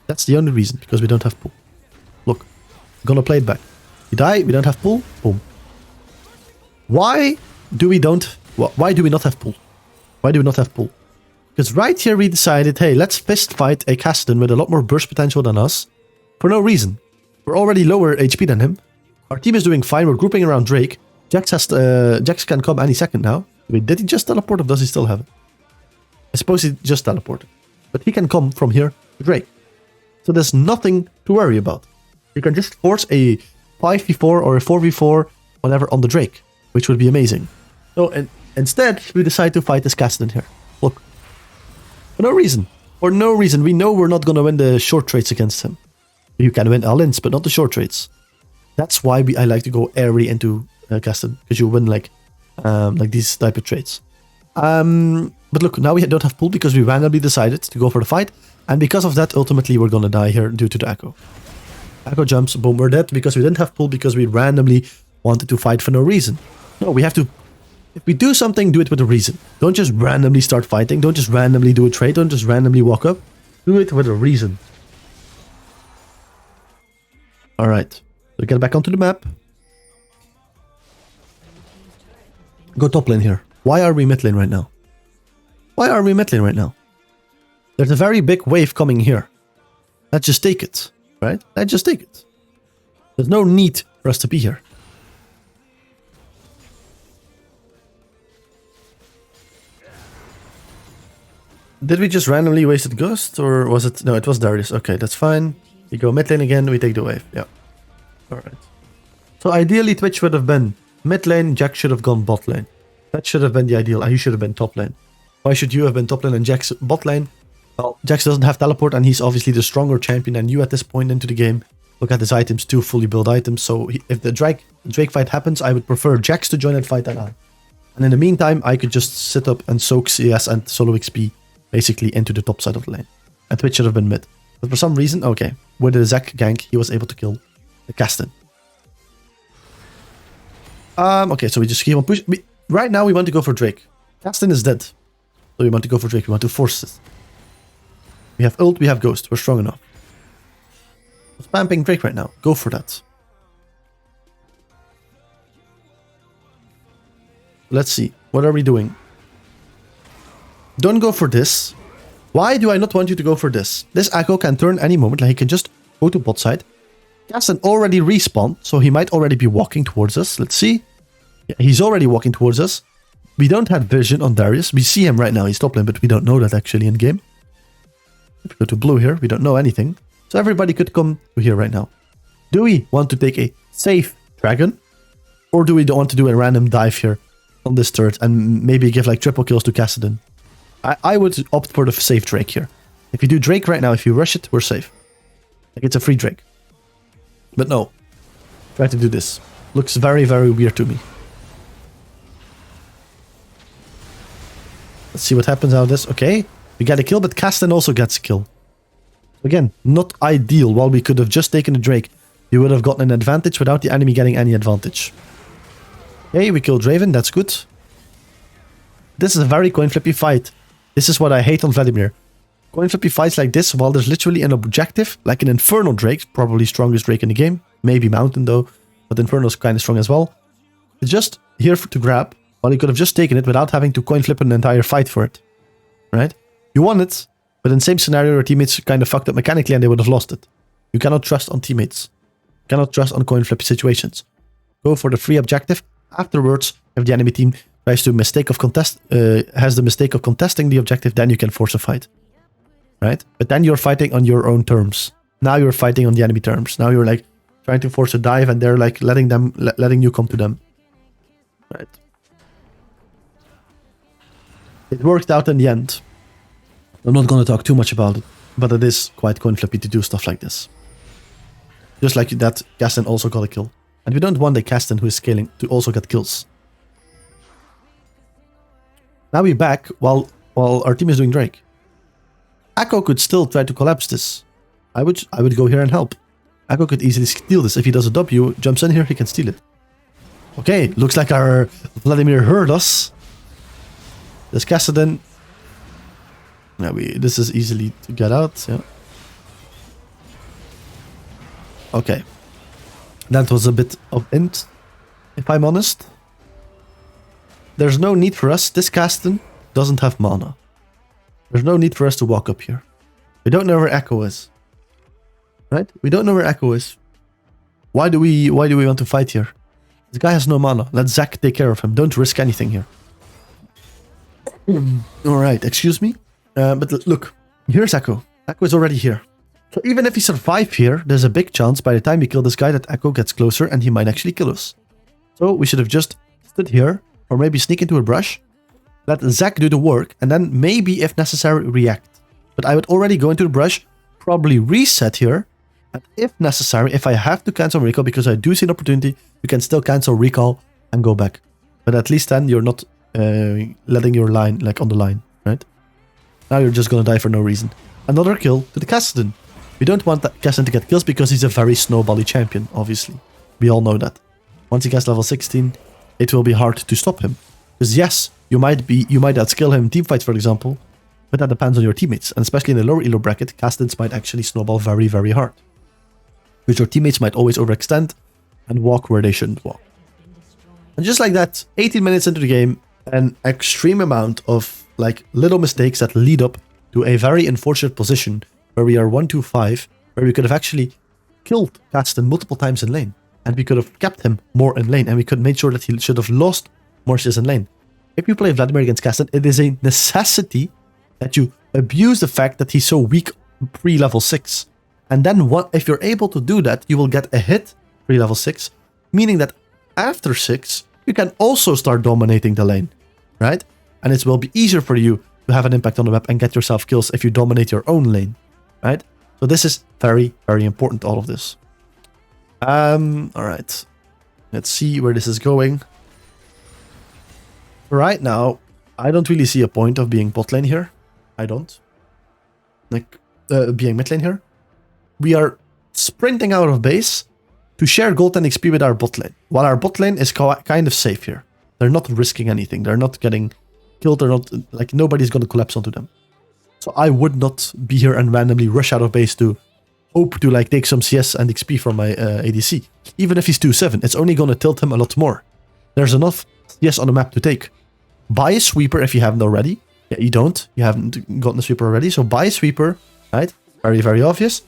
That's the only reason, because we don't have pull. Look, I'm gonna play it back. We die, we don't have pull, boom. Why do we not have pull? Why do we not have pull? Because right here we decided, hey, let's fist fight a Kassadin with a lot more burst potential than us. For no reason. We're already lower HP than him. Our team is doing fine, we're grouping around Drake. Jax can come any second now. Wait, did he just teleport or does he still have it? I suppose he just teleported. But he can come from here to Drake. So there's nothing to worry about. You can just force a 5v4 or a 4v4, whatever, on the Drake. Which would be amazing. So instead, we decide to fight this Kassadin here. Look. For no reason. For no reason. We know we're not going to win the short trades against him. You can win all-ins, but not the short trades. That's why I like to go airy into Kassadin. Because you win like these type of trades. But look, now we don't have pull because we randomly decided to go for the fight. And because of that, ultimately, we're gonna die here due to the Echo. Echo jumps, boom, we're dead because we didn't have pull because we randomly wanted to fight for no reason. No, we have to... If we do something, do it with a reason. Don't just randomly start fighting. Don't just randomly do a trade. Don't just randomly walk up. Do it with a reason. Alright. So get back onto the map. Go top lane here. Why are we mid lane right now? Why are we mid lane right now? There's a very big wave coming here. Let's just take it, right? Let's just take it. There's no need for us to be here. Did we just randomly wasted Ghost, or was it... No, it was Darius. Okay, that's fine. We go mid lane again, we take the wave. Yeah. Alright. So ideally Twitch would have been mid lane, Jack should have gone bot lane. That should have been the ideal. He should have been top lane. Why should you have been top lane and Jax bot lane? Well, Jax doesn't have teleport and he's obviously the stronger champion than you at this point into the game. Look at his items, 2 fully built items. So if the Drake fight happens, I would prefer Jax to join that fight than I. And in the meantime, I could just sit up and soak CS and solo XP basically into the top side of the lane. And Twitch should have been mid. But for some reason, okay, with the Zac gank, he was able to kill the Kassadin. Okay, so we just keep on pushing. Right now, we want to go for Drake. Kassadin is dead. So we want to go for Drake. We want to force this. We have ult, we have Ghost. We're strong enough. Spamming Drake right now. Go for that. Let's see. What are we doing? Don't go for this. Why do I not want you to go for this? This Echo can turn any moment. Like he can just go to bot side. Kassadin already respawned, so he might already be walking towards us. Let's see. Yeah, he's already walking towards us. We don't have vision on Darius. We see him right now. He's top lane, but we don't know that actually in game. If we go to blue here, we don't know anything. So everybody could come to here right now. Do we want to take a safe dragon? Or do we want to do a random dive here on this turret and maybe give like triple kills to Kassadin? I would opt for the safe Drake here. If you do Drake right now, if you rush it, we're safe. Like it's a free Drake. But no. Try to do this. Looks very, very weird to me. Let's see what happens out of this. Okay. We get a kill, but Kassadin also gets a kill. Again, not ideal. While we could have just taken a Drake, you would have gotten an advantage without the enemy getting any advantage. Okay, we killed Draven. That's good. This is a very coin flippy fight. This is what I hate on Vladimir. Coin flippy fights like this, while there's literally an objective, like an Infernal Drake, probably strongest Drake in the game. Maybe Mountain though, but Infernal's kind of strong as well. It's just here to grab, while you could have just taken it without having to coin flip an entire fight for it. Right? You won it, but in the same scenario, your teammates kind of fucked up mechanically and they would have lost it. You cannot trust on teammates. You cannot trust on coin flip situations. Go for the free objective. Afterwards, if the enemy team tries to has the mistake of contesting the objective, then you can force a fight. Right? But then you're fighting on your own terms. Now you're fighting on the enemy terms. Now you're like trying to force a dive and they're like letting you come to them. Right? It worked out in the end. I'm not going to talk too much about it, but it is quite coin flippy to do stuff like this. Just like that, Kassadin also got a kill. And we don't want the Kassadin who is scaling to also get kills. Now we're back while our team is doing Drake. Echo could still try to collapse this. I would go here and help. Echo could easily steal this. If he does a W, jumps in here, he can steal it. Okay, looks like our Vladimir heard us. There's Kassadin. Yeah, this is easily to get out, yeah. Okay. That was a bit of int, if I'm honest. There's no need for us. This Kassadin doesn't have mana. There's no need for us to walk up here. We don't know where Echo is. Right? We don't know where Echo is. Why do we want to fight here? This guy has no mana. Let Zac take care of him. Don't risk anything here. Alright, excuse me. But look, here's Echo. Echo is already here. So even if we survive here, there's a big chance by the time we kill this guy that Echo gets closer and he might actually kill us. So we should have just stood here, or maybe sneak into a brush, let Zac do the work, and then maybe, if necessary, react. But I would already go into the brush, probably reset here, and if necessary, if I have to cancel recall, because I do see an opportunity, you can still cancel recall and go back. But at least then you're not letting your line, like on the line, right? Now you're just gonna die for no reason. Another kill to the Kassadin. We don't want that Kassadin to get kills because he's a very snowbally champion, obviously. We all know that. Once he gets level 16, it will be hard to stop him. Because yes, you might outskill him in teamfights, for example, but that depends on your teammates. And especially in the lower elo bracket, Kassadins might actually snowball very, very hard. Because your teammates might always overextend and walk where they shouldn't walk. And just like that, 18 minutes into the game, an extreme amount of like little mistakes that lead up to a very unfortunate position where we are 1-2-5, where we could have actually killed Casten multiple times in lane. And we could have kept him more in lane, and we could have made sure that he should have lost more CS in lane. If you play Vladimir against Casten, it is a necessity that you abuse the fact that he's so weak pre-level 6. And then if you're able to do that, you will get a hit pre-level 6, meaning that after 6, you can also start dominating the lane, right? And it will be easier for you to have an impact on the map and get yourself kills if you dominate your own lane, right? So this is very, very important, all of this. Alright. Let's see where this is going. Right now, I don't really see a point of being bot lane here. I don't. Like, being mid lane here. We are sprinting out of base to share gold and XP with our bot lane. While our bot lane is kind of safe here. They're not risking anything. They're not getting killed. They're not, like, nobody's going to collapse onto them. So I would not be here and randomly rush out of base to hope to like take some CS and XP from my ADC. Even if he's 2-7, it's only going to tilt him a lot more. There's enough CS on the map to take. Buy a sweeper if you haven't already. Yeah, you don't. You haven't gotten a sweeper already. So buy a sweeper, right? Very, very obvious.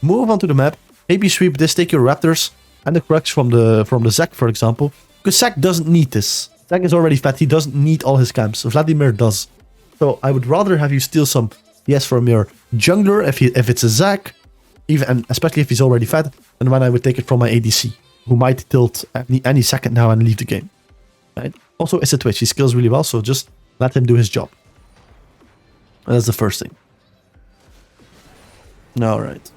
Move onto the map. Maybe sweep this, take your raptors and the crux from the Zac, for example. Because Zac doesn't need this. Zac is already fat. He doesn't need all his camps. Vladimir does. So I would rather have you steal some CS from your jungler if it's a Zac. Even, and especially if he's already fat, and when I would take it from my ADC, who might tilt any second now and leave the game. Right? Also, it's a Twitch. He skills really well, so just let him do his job. And that's the first thing. Alright.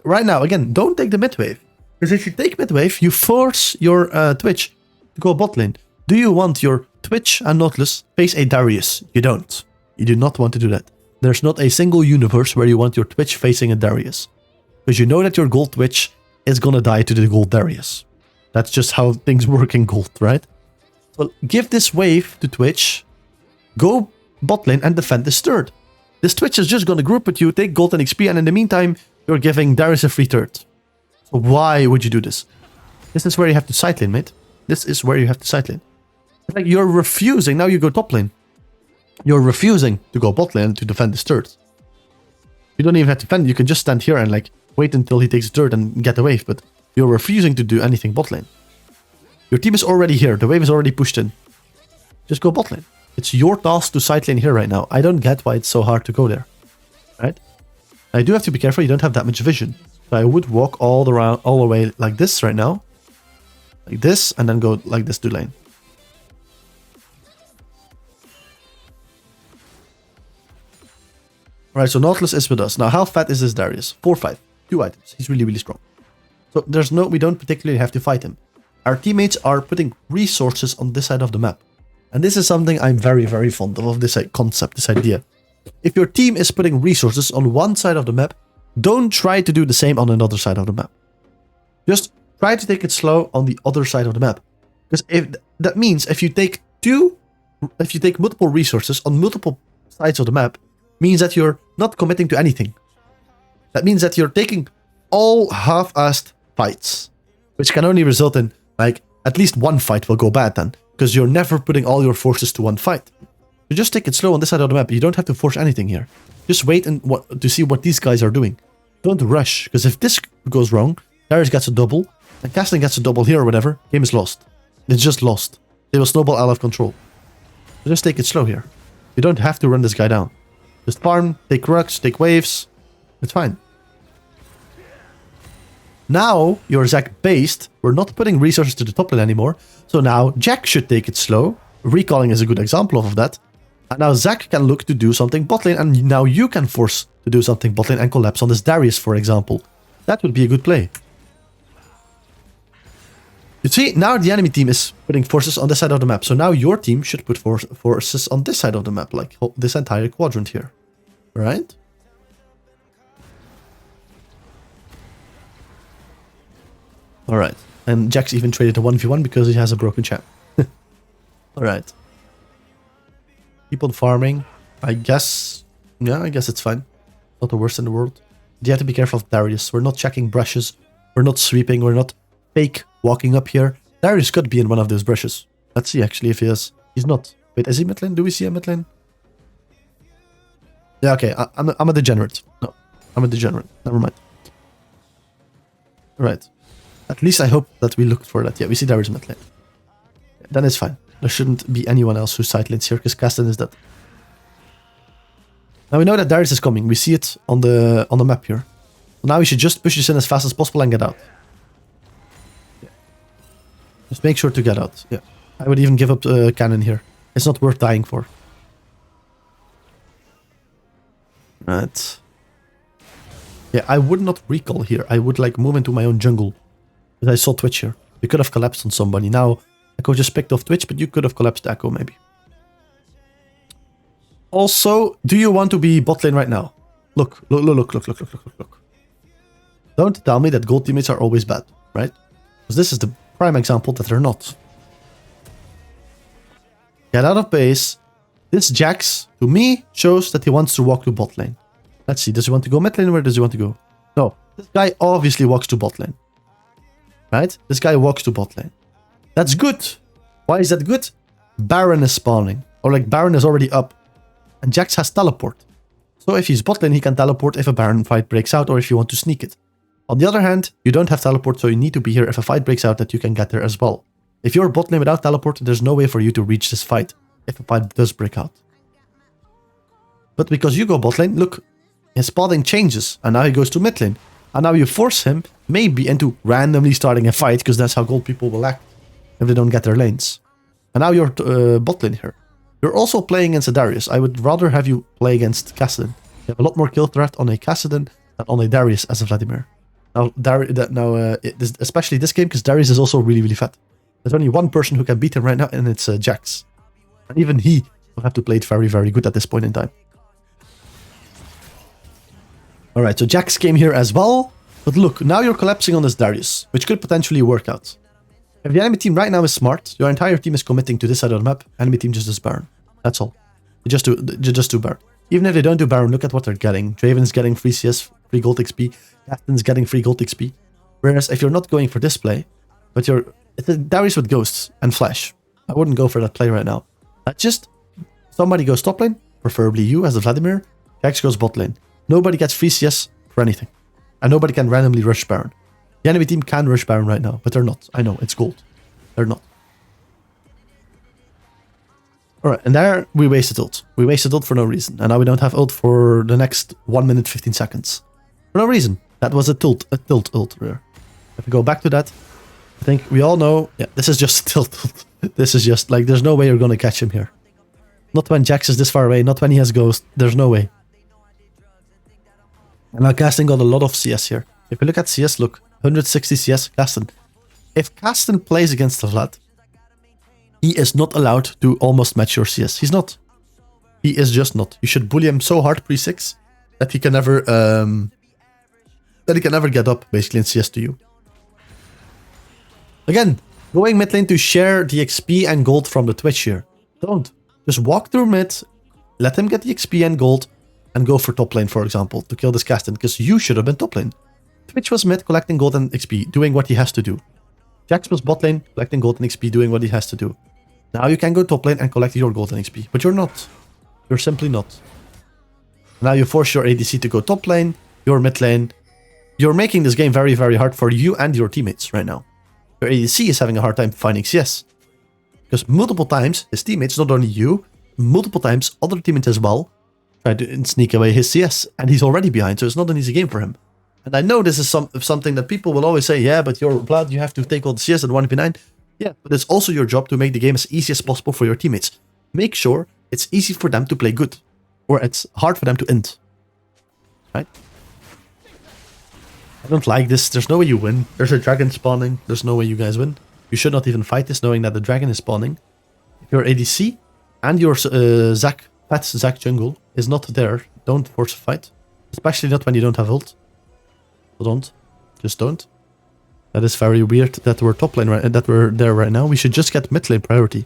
Right now, again, don't take the mid wave. Because if you take mid wave, you force your Twitch to go bot lane. Do you want your Twitch and Nautilus face a Darius? You don't. You do not want to do that. There's not a single universe where you want your Twitch facing a Darius. Because you know that your gold Twitch is gonna die to the gold Darius. That's just how things work in gold, right? So give this wave to Twitch, go bot lane and defend this third. This Twitch is just gonna group with you, take gold and XP, and in the meantime, you're giving Darius a free third. So why would you do this? This is where you have to side lane, mate. This is where you have to side lane. It's like you're refusing, now you go top lane. You're refusing to go bot lane to defend this third. You don't even have to defend, you can just stand here and like wait until he takes a third and get the wave, but you're refusing to do anything bot lane. Your team is already here, the wave is already pushed in. Just go bot lane. It's your task to side lane here right now. I don't get why it's so hard to go there. Right? I do have to be careful, you don't have that much vision. So I would walk all the way like this right now. Like this, and then go like this to lane. Alright, so Nautilus is with us. Now, how fat is this Darius? 4-5. 2 items. He's really, really strong. So we don't particularly have to fight him. Our teammates are putting resources on this side of the map. And this is something I'm very, very fond of this concept, this idea. If your team is putting resources on one side of the map, don't try to do the same on another side of the map. Just try to take it slow on the other side of the map. Because that means if you take multiple resources on multiple sides of the map, means that you're not committing to anything. That means that you're taking all half-assed fights, which can only result in, like, at least one fight will go bad then, because you're never putting all your forces to one fight. So just take it slow on this side of the map. You don't have to force anything here. Just wait to see what these guys are doing. Don't rush, because if this goes wrong, Darius gets a double, and Casten gets a double here or whatever, game is lost. It's just lost. They will snowball out of control. So just take it slow here. You don't have to run this guy down. Just farm, take rucks, take waves. It's fine. Now, you're Zac based. We're not putting resources to the top lane anymore. So now, Jack should take it slow. Recalling is a good example of that. And now Zac can look to do something bot lane. And now you can force to do something bot lane and collapse on this Darius, for example. That would be a good play. You see, now the enemy team is putting forces on this side of the map. So now your team should put forces on this side of the map, like this entire quadrant here. Right? Alright. And Jack's even traded a 1v1 because he has a broken champ. Alright. Keep on farming. I guess... yeah, I guess it's fine. Not the worst in the world. You have to be careful of Darius. We're not checking brushes. We're not sweeping. We're not fake walking up here. Darius could be in one of those brushes. Let's see actually if he is. He's not. Wait, is he mid lane? Do we see a mid lane? Yeah, okay. I'm a degenerate. No, I'm a degenerate. Never mind. Right. At least I hope that we looked for that. Yeah, we see Darius mid lane. Then it's fine. There shouldn't be anyone else who side lanes here because Castan is dead. Now we know that Darius is coming. We see it on the map here. So now we should just push this in as fast as possible and get out. Yeah. Just make sure to get out. Yeah. I would even give up cannon here. It's not worth dying for. Right. Yeah, I would not recall here. I would like move into my own jungle. Because I saw Twitch here. We could have collapsed on somebody. Now, Echo just picked off Twitch, but you could have collapsed Echo maybe. Also, do you want to be bot lane right now? Look. Don't tell me that gold teammates are always bad, right? Because this is the prime example that they're not. Get out of base. This Jax, to me, shows that he wants to walk to bot lane. Let's see, does he want to go mid lane or where does he want to go? No, this guy obviously walks to bot lane. Right? This guy walks to bot lane. That's good. Why is that good? Baron is spawning. Or like Baron is already up. And Jax has teleport. So if he's bot lane, he can teleport if a Baron fight breaks out or if you want to sneak it. On the other hand, you don't have teleport, so you need to be here if a fight breaks out that you can get there as well. If you're bot lane without teleport, there's no way for you to reach this fight if a fight does break out. But because you go bot lane, look, his spotting changes and now he goes to mid lane. And now you force him maybe into randomly starting a fight because that's how gold people will act if they don't get their lanes. And now you're bot lane here. You're also playing against a Darius. I would rather have you play against Kassadin. You have a lot more kill threat on a Kassadin than on a Darius as a Vladimir. Now, especially this game because Darius is also really, really fat. There's only one person who can beat him right now and it's Jax. And even he will have to play it very, very good at this point in time. Alright, so Jax came here as well. But look, now you're collapsing on this Darius, which could potentially work out. If the enemy team right now is smart, your entire team is committing to this side of the map, enemy team just does Baron. That's all. You just do Baron. Even if they don't do Baron, look at what they're getting. Draven's getting free CS, free gold XP. Captain's getting free gold XP. Whereas if you're not going for this play, but it's a Darius with ghosts and flash. I wouldn't go for that play right now. That's just somebody goes top lane, preferably you as a Vladimir. Jax goes bot lane. Nobody gets free CS for anything. And nobody can randomly rush Baron. The enemy team can rush Baron right now, but they're not. I know, it's gold. They're not. Alright, and there we wasted ult. We wasted ult for no reason. And now we don't have ult for the next 1 minute 15 seconds. For no reason. That was a tilt ult. If we go back to that, I think we all know, yeah, this is just tilt ult. This is just like, there's no way you're going to catch him here. Not when Jax is this far away, not when he has Ghost. There's no way. And now Castan got a lot of CS here. If you look at CS, look, 160 CS, Castan. If Castan plays against the Vlad, he is not allowed to almost match your CS. He's not. He is just not. You should bully him so hard pre-6 that he can never get up basically in CS to you. Again, going mid lane to share the XP and gold from the Twitch here. Don't. Just walk through mid, let him get the XP and gold, and go for top lane, for example, to kill this Castan, because you should have been top lane. Twitch was mid, collecting gold and XP, doing what he has to do. Jax was bot lane, collecting gold and XP, doing what he has to do. Now you can go top lane and collect your gold and XP, but you're not. You're simply not. Now you force your ADC to go top lane, your mid lane. You're making this game very, very hard for you and your teammates right now. Your ADC is having a hard time finding CS. Because multiple times, his teammates, not only you, multiple times, other teammates as well, try to sneak away his CS, and he's already behind, so it's not an easy game for him. And I know this is something that people will always say, yeah, but you're Vlad, you have to take all the CS at 1v9. Yeah, but it's also your job to make the game as easy as possible for your teammates. Make sure it's easy for them to play good, or it's hard for them to end. Right? I don't like this. There's no way you win. There's a dragon spawning. There's no way you guys win. You should not even fight this knowing that the dragon is spawning. If your ADC and your Fat Zac jungle is not there, don't force a fight. Especially not when you don't have ult. So don't. Just don't. That is very weird that we're top lane that we're there right now. We should just get mid lane priority.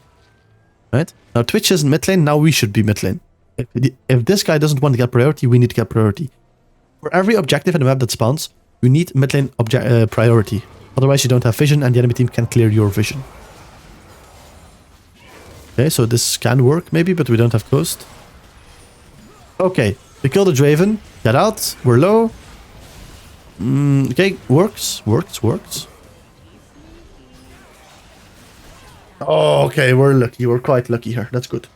Right? Now Twitch isn't mid lane, now we should be mid lane. If this guy doesn't want to get priority, we need to get priority. For every objective in the map that spawns, we need mid lane priority. Otherwise, you don't have vision, and the enemy team can clear your vision. Okay, so this can work maybe, but we don't have Ghost. Okay, we kill the Draven. Get out. We're low. Okay, works. Oh, okay, we're lucky. We're quite lucky here. That's good.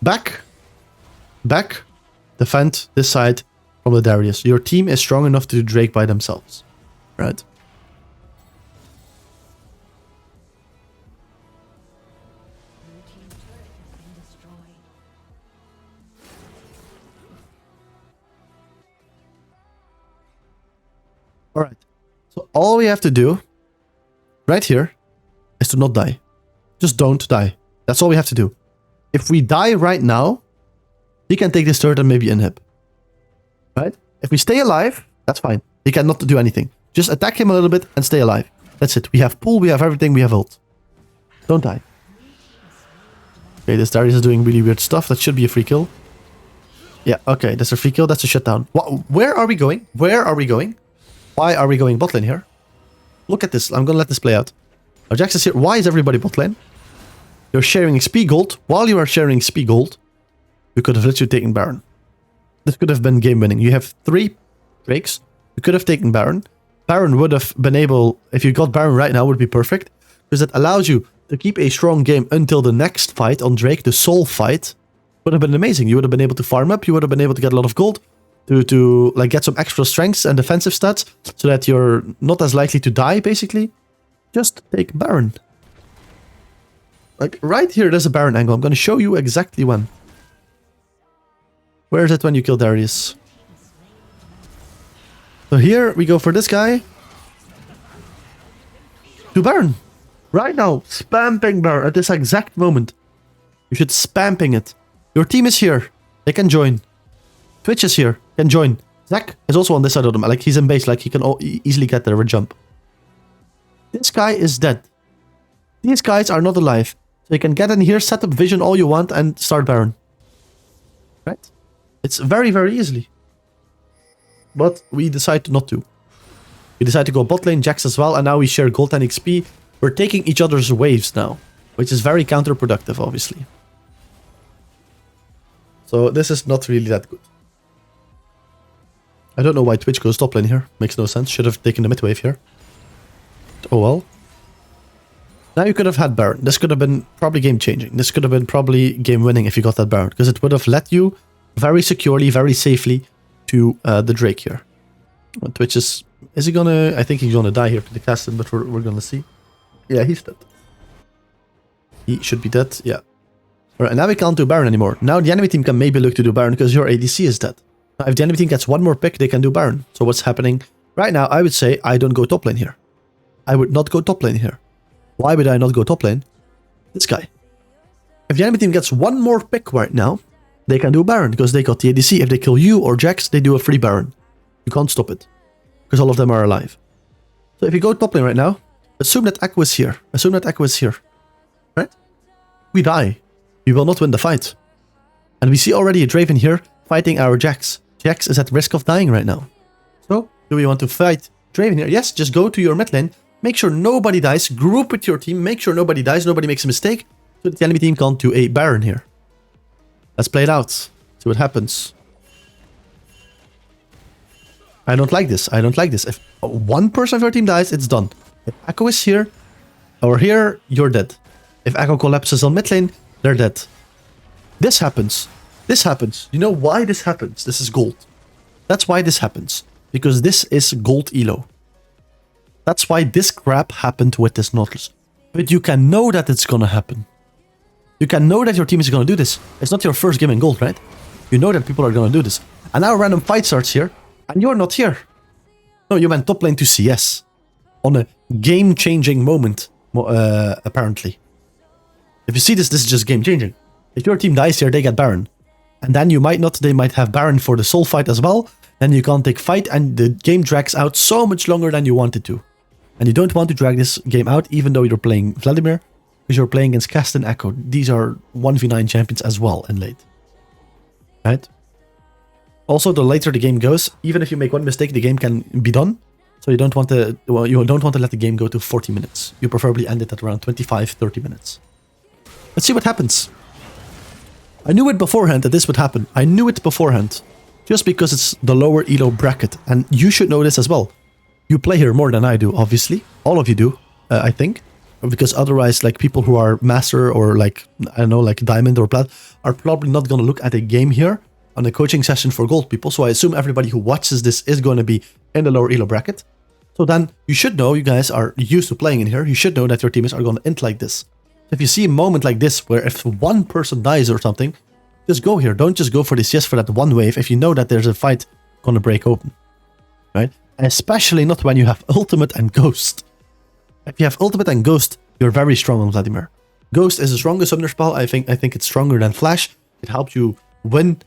Back. Defend this side from the Darius. Your team is strong enough to do Drake by themselves. Right? Alright. So all we have to do right here is to not die. Just don't die. That's all we have to do. If we die right now, he can take this turret and maybe inhib. Right? If we stay alive, that's fine. He cannot do anything. Just attack him a little bit and stay alive. That's it. We have pull, we have everything, we have ult. Don't die. Okay, this Darius is doing really weird stuff. That should be a free kill. Yeah, okay, that's a free kill. That's a shutdown. Where are we going? Where are we going? Why are we going bot lane here? Look at this. I'm gonna let this play out. Our Jax is here. Why is everybody bot lane? You're sharing XP gold. While you are sharing XP gold, you could have literally taken Baron. This could have been game winning. You have 3 Drakes. You could have taken Baron. Baron would have been able, if you got Baron right now, would be perfect. Because it allows you to keep a strong game until the next fight on Drake, the soul fight. Would have been amazing. You would have been able to farm up. You would have been able to get a lot of gold. To like get some extra strengths and defensive stats. So that you're not as likely to die, basically. Just take Baron. Like right here, there's a Baron angle. I'm going to show you exactly when. Where is it when you kill Darius? So here we go for this guy. To Baron. Right now. Spamming Baron at this exact moment. You should spamming it. Your team is here. They can join. Twitch is here. Can join. Zac is also on this side of them. Like he's in base. Like he can easily get there with jump. This guy is dead. These guys are not alive. So you can get in here, set up vision all you want, and start Baron. Right? It's very, very easily. But we decide not to. We decide to go bot lane, Jax as well, and now we share gold and XP. We're taking each other's waves now, which is very counterproductive, obviously. So this is not really that good. I don't know why Twitch goes top lane here. Makes no sense. Should have taken the mid wave here. Oh well. Now you could have had Baron. This could have been probably game changing. This could have been probably game winning if you got that Baron. Because it would have led you very securely, very safely to the Drake here. Well, Twitch is he gonna... I think he's gonna die here to the castle, but we're gonna see. Yeah, he's dead. He should be dead, yeah. Alright, now we can't do Baron anymore. Now the enemy team can maybe look to do Baron because your ADC is dead. Now if the enemy team gets one more pick, they can do Baron. So what's happening? Right now, I would say I don't go top lane here. I would not go top lane here. Why would I not go top lane? This guy. If the enemy team gets one more pick right now, they can do Baron because they got the ADC. If they kill you or Jax, they do a free Baron. You can't stop it because all of them are alive. So if you go top lane right now, assume that Echo is here. Assume that Echo is here. Right? We die. We will not win the fight. And we see already a Draven here fighting our Jax. Jax is at risk of dying right now. So, do we want to fight Draven here? Yes, just go to your mid lane. Make sure nobody dies. Group with your team. Make sure nobody dies. Nobody makes a mistake. So that the enemy team can't do a Baron here. Let's play it out. See what happens. I don't like this. I don't like this. If one person of your team dies, it's done. If Echo is here, or here, you're dead. If Echo collapses on mid lane, they're dead. This happens. This happens. You know why this happens? This is gold. That's why this happens. Because this is gold elo. That's why this crap happened with this Nautilus. But you can know that it's gonna happen. You can know that your team is gonna do this. It's not your first game in gold, right? You know that people are gonna do this. And now a random fight starts here, and you're not here. No, you went top lane to CS. On a game-changing moment, apparently. If you see this, this is just game-changing. If your team dies here, they get Baron. And then you might not, they might have Baron for the soul fight as well. Then you can't take fight, and the game drags out so much longer than you want it to. And you don't want to drag this game out, even though you're playing Vladimir, because you're playing against Cast and Echo. These are 1v9 champions as well in late. Right? Also, the later the game goes, even if you make one mistake, the game can be done. So you don't want to, well, you don't want to let the game go to 40 minutes. You preferably end it at around 25, 30 minutes. Let's see what happens. I knew it beforehand that this would happen. I knew it beforehand. Just because it's the lower elo bracket. And you should know this as well. You play here more than I do, obviously. All of you do, I think. Because otherwise, like, people who are master or, like, I don't know, like diamond or plat are probably not going to look at a game here on a coaching session for gold people. So I assume everybody who watches this is going to be in the lower elo bracket. So then you should know, you guys are used to playing in here. You should know that your teammates are going to int like this. If you see a moment like this where if one person dies or something, just go here. Don't just go for this, just for that one wave if you know that there's a fight going to break open. Right? Especially not when you have ultimate and ghost. If you have ultimate and ghost, you're very strong on Vladimir. Ghost is the strongest summoner spell. I think it's stronger than Flash. It helps you win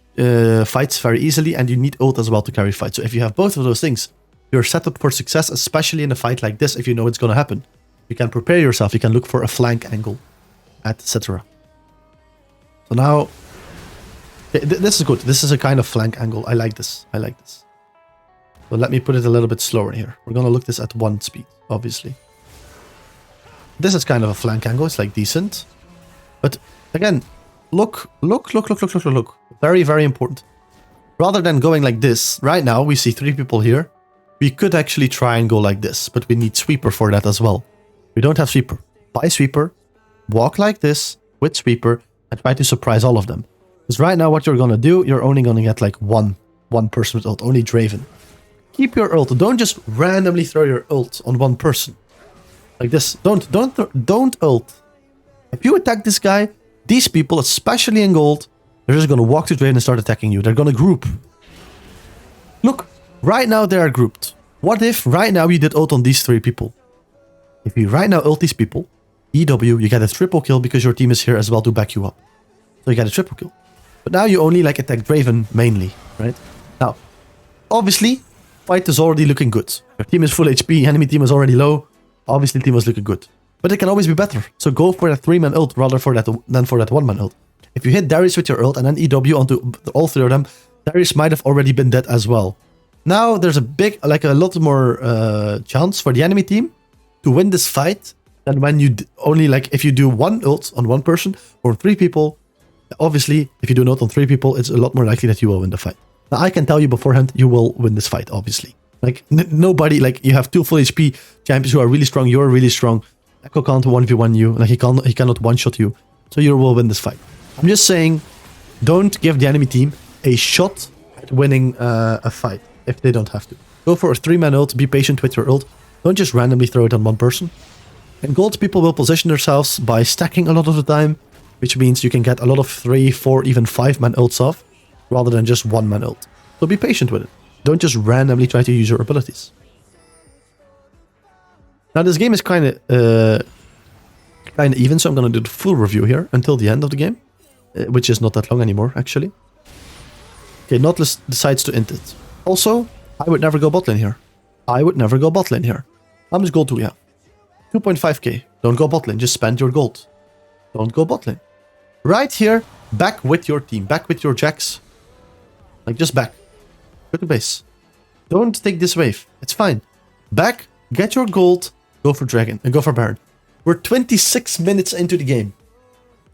fights very easily, and you need ult as well to carry fights. So if you have both of those things, you're set up for success, especially in a fight like this if you know it's going to happen. You can prepare yourself. You can look for a flank angle, etc. So now, this is good. This is a kind of flank angle. I like this. I like this. So let me put it a little bit slower here. We're going to look this at 1 speed, obviously. This is kind of a flank angle. It's like decent. But again, look. Very, very important. Rather than going like this, right now we see 3 people here. We could actually try and go like this, but we need sweeper for that as well. We don't have sweeper. Buy sweeper, walk like this with sweeper, and try to surprise all of them. Because right now what you're going to do, you're only going to get like one person with ult, only Draven. Keep your ult. Don't just randomly throw your ult on one person. Like this. Don't ult. If you attack this guy, these people, especially in gold, they're just going to walk to Draven and start attacking you. They're going to group. Look, right now they are grouped. What if right now you did ult on these 3 people? If you right now ult these people, EW, you get a triple kill because your team is here as well to back you up. So you get a triple kill. But now you only like attack Draven mainly, right? Now, obviously, fight is already looking good. Your team is full HP, enemy team is already low. Obviously, team was looking good. But it can always be better. So go for that 3-man ult rather than for that 1-man ult. If you hit Darius with your ult and then EW onto all 3 of them, Darius might have already been dead as well. Now there's a lot more chance for the enemy team to win this fight than when you only if you do 1 ult on 1 person or 3 people. Obviously, if you do an ult on 3 people, it's a lot more likely that you will win the fight. Now I can tell you beforehand, you will win this fight, obviously. Like nobody, like you have 2 full HP champions who are really strong, you're really strong. Echo can't 1v1 you, like he cannot one-shot you. So you will win this fight. I'm just saying, don't give the enemy team a shot at winning a fight if they don't have to. Go for a 3-man ult, be patient with your ult. Don't just randomly throw it on 1 person. And gold people will position themselves by stacking a lot of the time, which means you can get a lot of 3, 4, even 5-man ults off, rather than just 1-man ult. So be patient with it. Don't just randomly try to use your abilities. Now this game is kind of even, so I'm going to do the full review here until the end of the game, which is not that long anymore, actually. Okay, Nautilus decides to int it. Also, I would never go bot lane here. I would never go bot lane here. How much gold do we have? 2.5k. Don't go bot lane, just spend your gold. Don't go bot lane. Right here, back with your team, back with your jacks. Like, just back. Go to base. Don't take this wave. It's fine. Back, get your gold, go for Dragon, and go for Baron. We're 26 minutes into the game.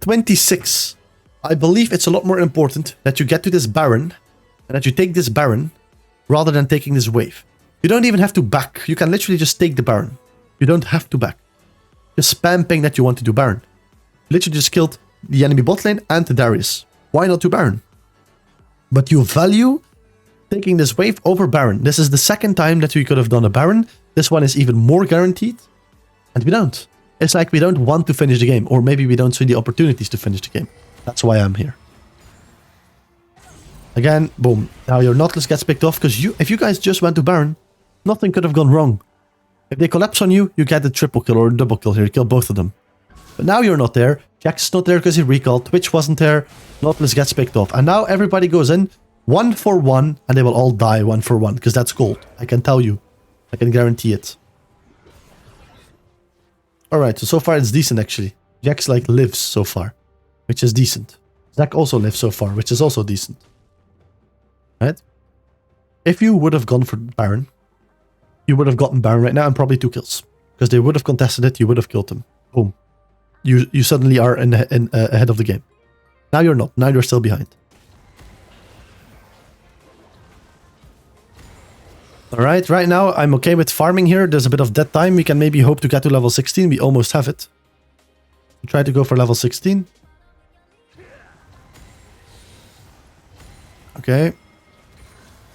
26. I believe it's a lot more important that you get to this Baron, and that you take this Baron, rather than taking this wave. You don't even have to back. You can literally just take the Baron. You don't have to back. Just spam ping that you want to do Baron. Literally just killed the enemy bot lane and the Darius. Why not do Baron? But you value taking this wave over Baron. This is the second time that we could have done a Baron. This one is even more guaranteed. And we don't. It's like we don't want to finish the game. Or maybe we don't see the opportunities to finish the game. That's why I'm here. Again, boom. Now your Nautilus gets picked off because if you guys just went to Baron, nothing could have gone wrong. If they collapse on you, you get the triple kill or a double kill here. You kill both of them. But now you're not there. Jax not there because he recalled. Twitch wasn't there. Nautilus gets picked off. And now everybody goes in 1 for 1 and they will all die 1 for 1 because that's gold. I can tell you. I can guarantee it. Alright, so far it's decent actually. Jax like lives so far, which is decent. Zac also lives so far, which is also decent. Right? If you would have gone for Baron, you would have gotten Baron right now and probably 2 kills. Because they would have contested it, you would have killed them. Boom. You suddenly are ahead of the game. Now you're not. Now you're still behind. Alright, right now I'm okay with farming here. There's a bit of dead time. We can maybe hope to get to level 16. We almost have it. Try to go for level 16. Okay.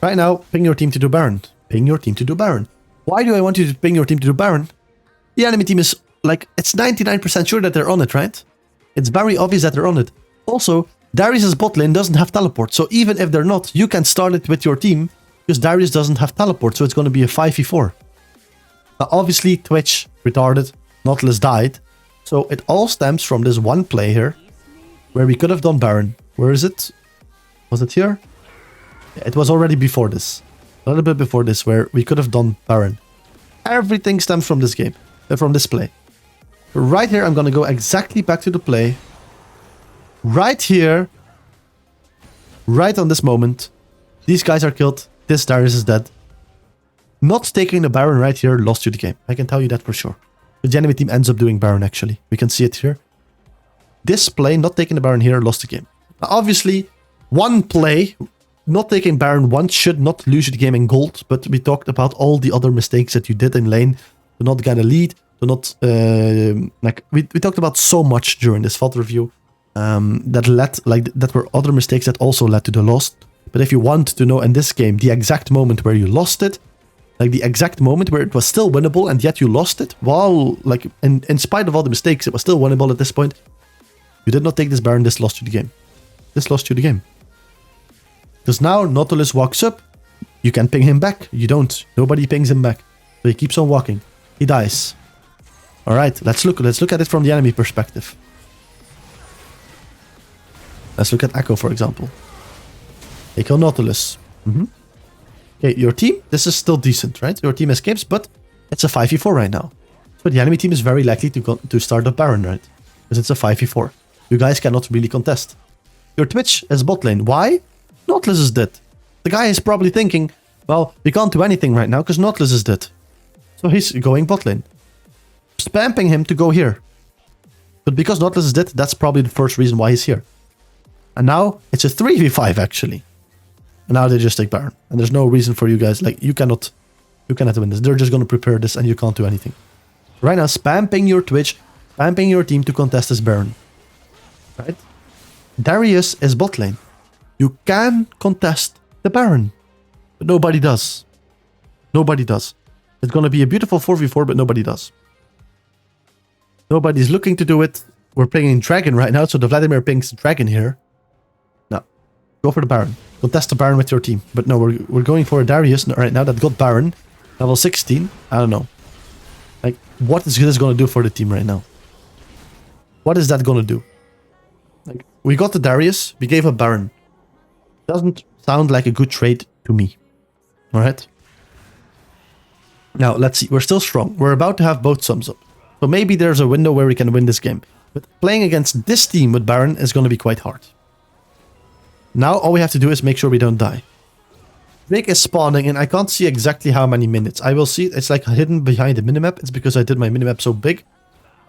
Right now, ping your team to do Baron. Ping your team to do Baron. Why do I want you to ping your team to do Baron? The enemy team is like, it's 99% sure that they're on it, right? It's very obvious that they're on it. Also, Darius' bot lane doesn't have teleport. So even if they're not, you can start it with your team. Because Darius doesn't have teleport. So it's going to be a 5v4. Now, obviously, Twitch retarded. Nautilus died. So it all stems from this one play here. Where we could have done Baron. Where is it? Was it here? Yeah, it was already before this. A little bit before this, where we could have done Baron. Everything stems from this game. From this play. Right here, I'm going to go exactly back to the play. Right here. Right on this moment. These guys are killed. This Darius is dead. Not taking the Baron right here lost you the game. I can tell you that for sure. The enemy team ends up doing Baron actually. We can see it here. This play, not taking the Baron here, lost the game. Now, obviously, one play, not taking Baron once should not lose you the game in gold. But we talked about all the other mistakes that you did in lane. To not get a lead. To not, we talked about so much during this VOD review. That were other mistakes that also led to the loss. But if you want to know in this game the exact moment where you lost it, like the exact moment where it was still winnable and yet you lost it, while like in spite of all the mistakes, it was still winnable at this point. You did not take this Baron, this lost you the game. This lost you the game. Because now Nautilus walks up, you can ping him back. You don't. Nobody pings him back. So he keeps on walking. He dies. Alright, let's look at it from the enemy perspective. Let's look at Echo, for example. They kill Nautilus. Okay, your team, this is still decent, right? Your team escapes, but it's a 5v4 right now. So the enemy team is very likely to start up Baron, right? Because it's a 5v4. You guys cannot really contest. Your Twitch is bot lane. Why? Nautilus is dead. The guy is probably thinking, well, we can't do anything right now because Nautilus is dead. So he's going bot lane. Spamming him to go here. But because Nautilus is dead, that's probably the first reason why he's here. And now it's a 3v5 actually. And now they just take Baron. And there's no reason for you guys. Like, you cannot win this. They're just going to prepare this and you can't do anything. Right now, spamming your Twitch, spamming your team to contest this Baron. Right? Darius is bot lane. You can contest the Baron. But nobody does. Nobody does. It's going to be a beautiful 4v4, but nobody does. Nobody's looking to do it. We're playing Dragon right now, so the Vladimir pings Dragon here. No. Go for the Baron. Contest the Baron with your team. But no, we're going for a Darius right now that got Baron. Level 16. I don't know. Like, what is this going to do for the team right now? What is that going to do? Like, we got the Darius. We gave up Baron. Doesn't sound like a good trade to me. Alright? Now, let's see. We're still strong. We're about to have both sums up. So maybe there's a window where we can win this game. But playing against this team with Baron is going to be quite hard. Now all we have to do is make sure we don't die. Drake is spawning and I can't see exactly how many minutes. I will see it's like hidden behind the minimap. It's because I did my minimap so big.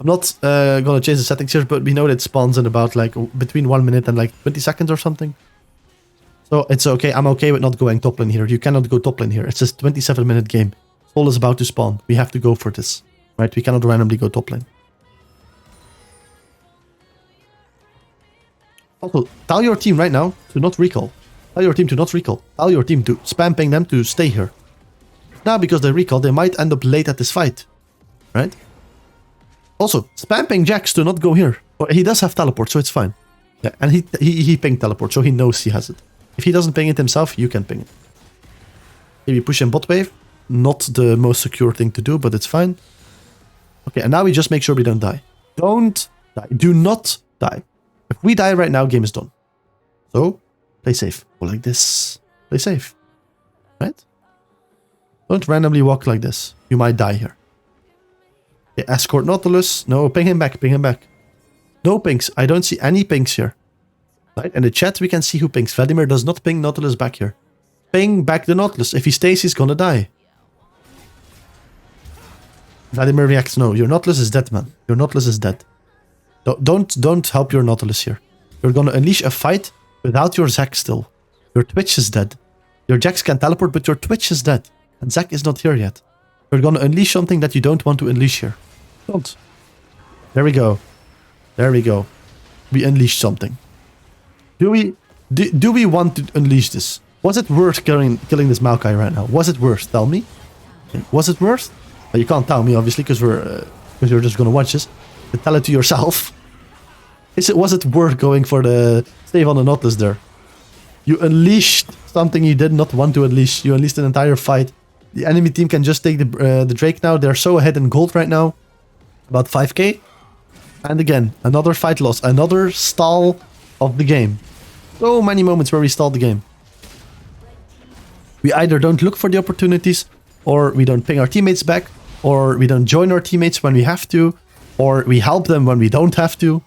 I'm not going to change the settings here, but we know that it spawns in about like between 1 minute and like 20 seconds or something. So it's okay. I'm okay with not going top lane here. You cannot go top lane here. It's just 27-minute game. Soul is about to spawn. We have to go for this. Right? We cannot randomly go top lane. Also, tell your team right now to not recall. Tell your team to not recall. Tell your team to spam ping them to stay here. Now, because they recall, they might end up late at this fight. Right? Also, spam ping Jax to not go here. Or he does have teleport, so it's fine. Yeah, and he pinged teleport, so he knows he has it. If he doesn't ping it himself, you can ping it. Maybe push in bot wave. Not the most secure thing to do, but it's fine. Okay, and now we just make sure we don't die. Don't die. Do not die. If we die right now, game is done. So, play safe. Go like this. Play safe. Right? Don't randomly walk like this. You might die here. Okay, escort Nautilus. No, ping him back. Ping him back. No pings. I don't see any pings here. Right? In the chat, we can see who pings. Vladimir does not ping Nautilus back here. Ping back the Nautilus. If he stays, he's gonna die. Vladimir reacts, no, your Nautilus is dead, man. Your Nautilus is dead. Don't help your Nautilus here. You're gonna unleash a fight without your Zac still. Your Twitch is dead. Your Jax can teleport, but your Twitch is dead. And Zac is not here yet. You're gonna unleash something that you don't want to unleash here. Don't. There we go. There we go. We unleashed something. Do we want to unleash this? Was it worth killing this Maokai right now? Was it worth? Tell me. Was it worth? Well, you can't tell me, obviously, because you're just gonna watch this. But tell it to yourself. Was it worth going for the save on the Nautilus there? You unleashed something you did not want to unleash. You unleashed an entire fight. The enemy team can just take the Drake now. They're so ahead in gold right now. About 5k. And again, another fight loss. Another stall of the game. So many moments where we stalled the game. We either don't look for the opportunities, or we don't ping our teammates back, or we don't join our teammates when we have to, or we help them when we don't have to.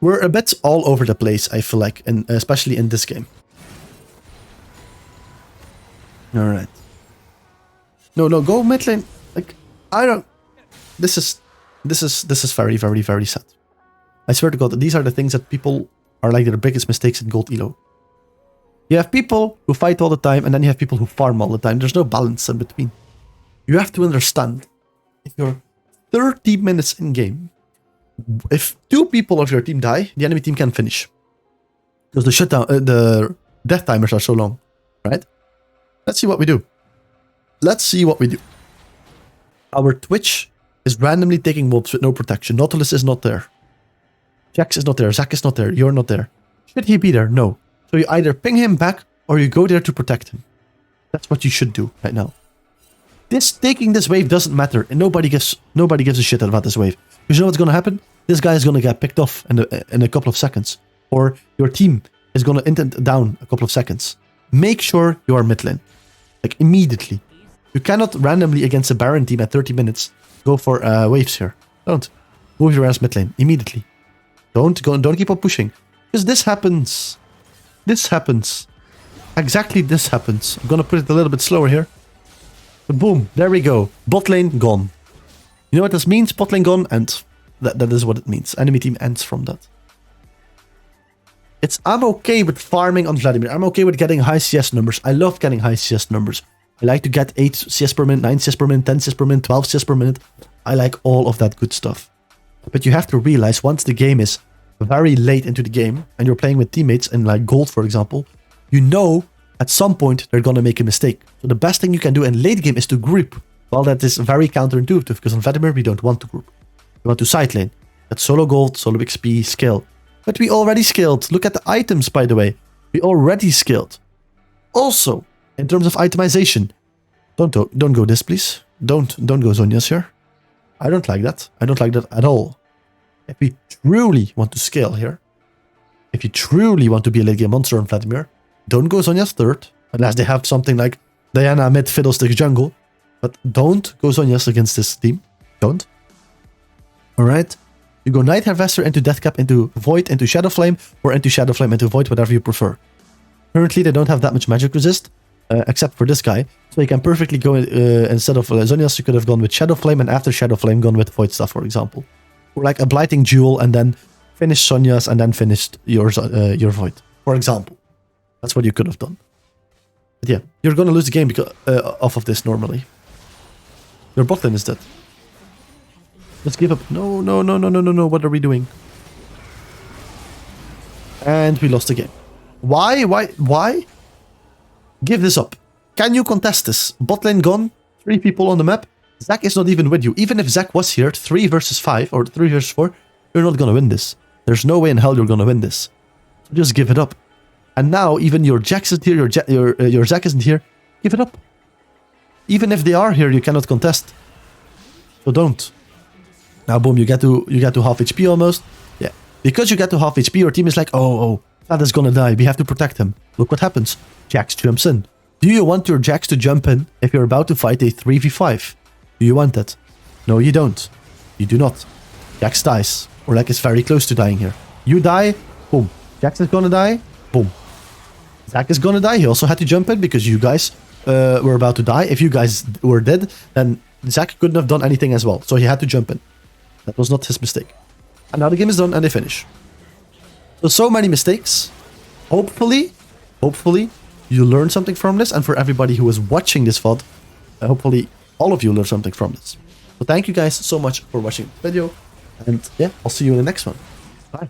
We're a bit all over the place, I feel like, and especially in this game. Alright. No, go mid lane. Like, I don't... This is very, very, very sad. I swear to God, these are the things that people are like their biggest mistakes in Gold Elo. You have people who fight all the time, and then you have people who farm all the time. There's no balance in between. You have to understand, if you're 30 minutes in game, if 2 people of your team die, the enemy team can finish. Because the shutdown, the death timers are so long, right? Let's see what we do. Let's see what we do. Our Twitch is randomly taking mobs with no protection. Nautilus is not there. Jax is not there. Zac is not there. You're not there. Should he be there? No. So you either ping him back or you go there to protect him. That's what you should do right now. Taking this wave doesn't matter, and nobody gives a shit about this wave. Because you know what's gonna happen? This guy is gonna get picked off in a couple of seconds, or your team is gonna intent down a couple of seconds. Make sure you are mid lane, like immediately. You cannot randomly against a Baron team at 30 minutes go for waves here. Don't move your ass mid lane immediately. Don't keep on pushing, because this happens. This happens. Exactly this happens. I'm gonna put it a little bit slower here. But boom, there we go. Bot lane gone. You know what this means? Bot lane gone, and that is what it means. Enemy team ends from that. I'm okay with farming on Vladimir. I'm okay with getting high CS numbers. I love getting high CS numbers. I like to get 8 CS per minute, 9 CS per minute, 10 CS per minute, 12 CS per minute. I like all of that good stuff. But you have to realize once the game is very late into the game and you're playing with teammates in like gold, for example, you know at some point they're gonna make a mistake. So the best thing you can do in late game is to group. Well, that is very counterintuitive because on Vladimir we don't want to group. We want to side lane. That's solo gold, solo XP, skill. But we already scaled. Look at the items, by the way. We already scaled. Also, in terms of itemization, don't go this, please. Don't go Zhonya's here. I don't like that. I don't like that at all. If we truly want to scale here, if you truly want to be a late game monster on Vladimir, don't go Zhonya's third, unless they have something like Diana mid Fiddlesticks jungle. But don't go Zhonya's against this team. Don't. Alright. You go Night Harvester into Deathcap, into Void, into Shadow Flame, or into Shadow Flame, into Void, whatever you prefer. Currently, they don't have that much magic resist, except for this guy. So you can perfectly go, instead of Zhonya's, you could have gone with Shadow Flame, and after Shadow Flame, gone with Void stuff, for example. Or like a Blighting Jewel, and then finish Zhonya's, and then finish your Void, for example. That's what you could have done. But yeah, you're gonna lose the game because off of this normally. Your bot lane is dead. Let's give up. No. What are we doing? And we lost the game. Why? Give this up. Can you contest this? Bot lane gone. 3 people on the map. Zac is not even with you. Even if Zac was here, 3 versus 5 or 3 versus 4, you're not gonna win this. There's no way in hell you're gonna win this. So just give it up. And now even your Jax isn't here, your Zac isn't here. Give it up. Even if they are here, you cannot contest. So don't. Now boom, you get to half HP almost. Yeah. Because you get to half HP, your team is like, oh, Vlad is gonna die. We have to protect him. Look what happens. Jax jumps in. Do you want your Jax to jump in if you're about to fight a 3v5? Do you want that? No, you don't. You do not. Jax dies. Or like is very close to dying here. You die, boom. Jax is gonna die, boom. Zac is gonna die. He also had to jump in because you guys were about to die, if you guys were dead, then Zach couldn't have done anything as well. So he had to jump in. That was not his mistake. And now the game is done and they finish. So many mistakes. Hopefully, you learn something from this. And for everybody who is watching this VOD, hopefully all of you learn something from this. So thank you guys so much for watching this video. And yeah, I'll see you in the next one. Bye.